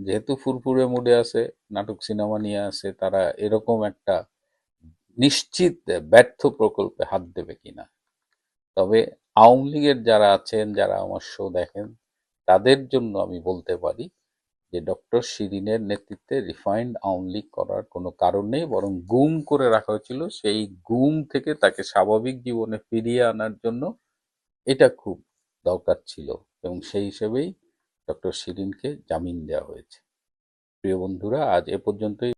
যেহেতু ফুরফুরে মুডে আছে, নাটক সিনেমা নিয়ে আছে, তারা এরকম একটা নিশ্চিত ব্যর্থ প্রকল্পে হাত দেবে কিনা। তবে আওয়ামী লীগের যারা আছেন, যারা আমার শো দেখেন, তাদের জন্য আমি বলতে পারি যে ডক্টর শিরিনের নেতৃত্বে রিফাইন্ড আওয়ামী লীগ করার কোনো কারণ নেই, বরং গুম করে রাখা হয়েছিল। সেই গুম থেকে তাকে স্বাভাবিক জীবনে ফিরিয়ে আনার জন্য এটা খুব দরকার ছিল, এবং সেই হিসেবেই ডক্টর শিরিনকে জামিন দেওয়া হয়েছে। প্রিয় বন্ধুরা, আজ এ পর্যন্তই।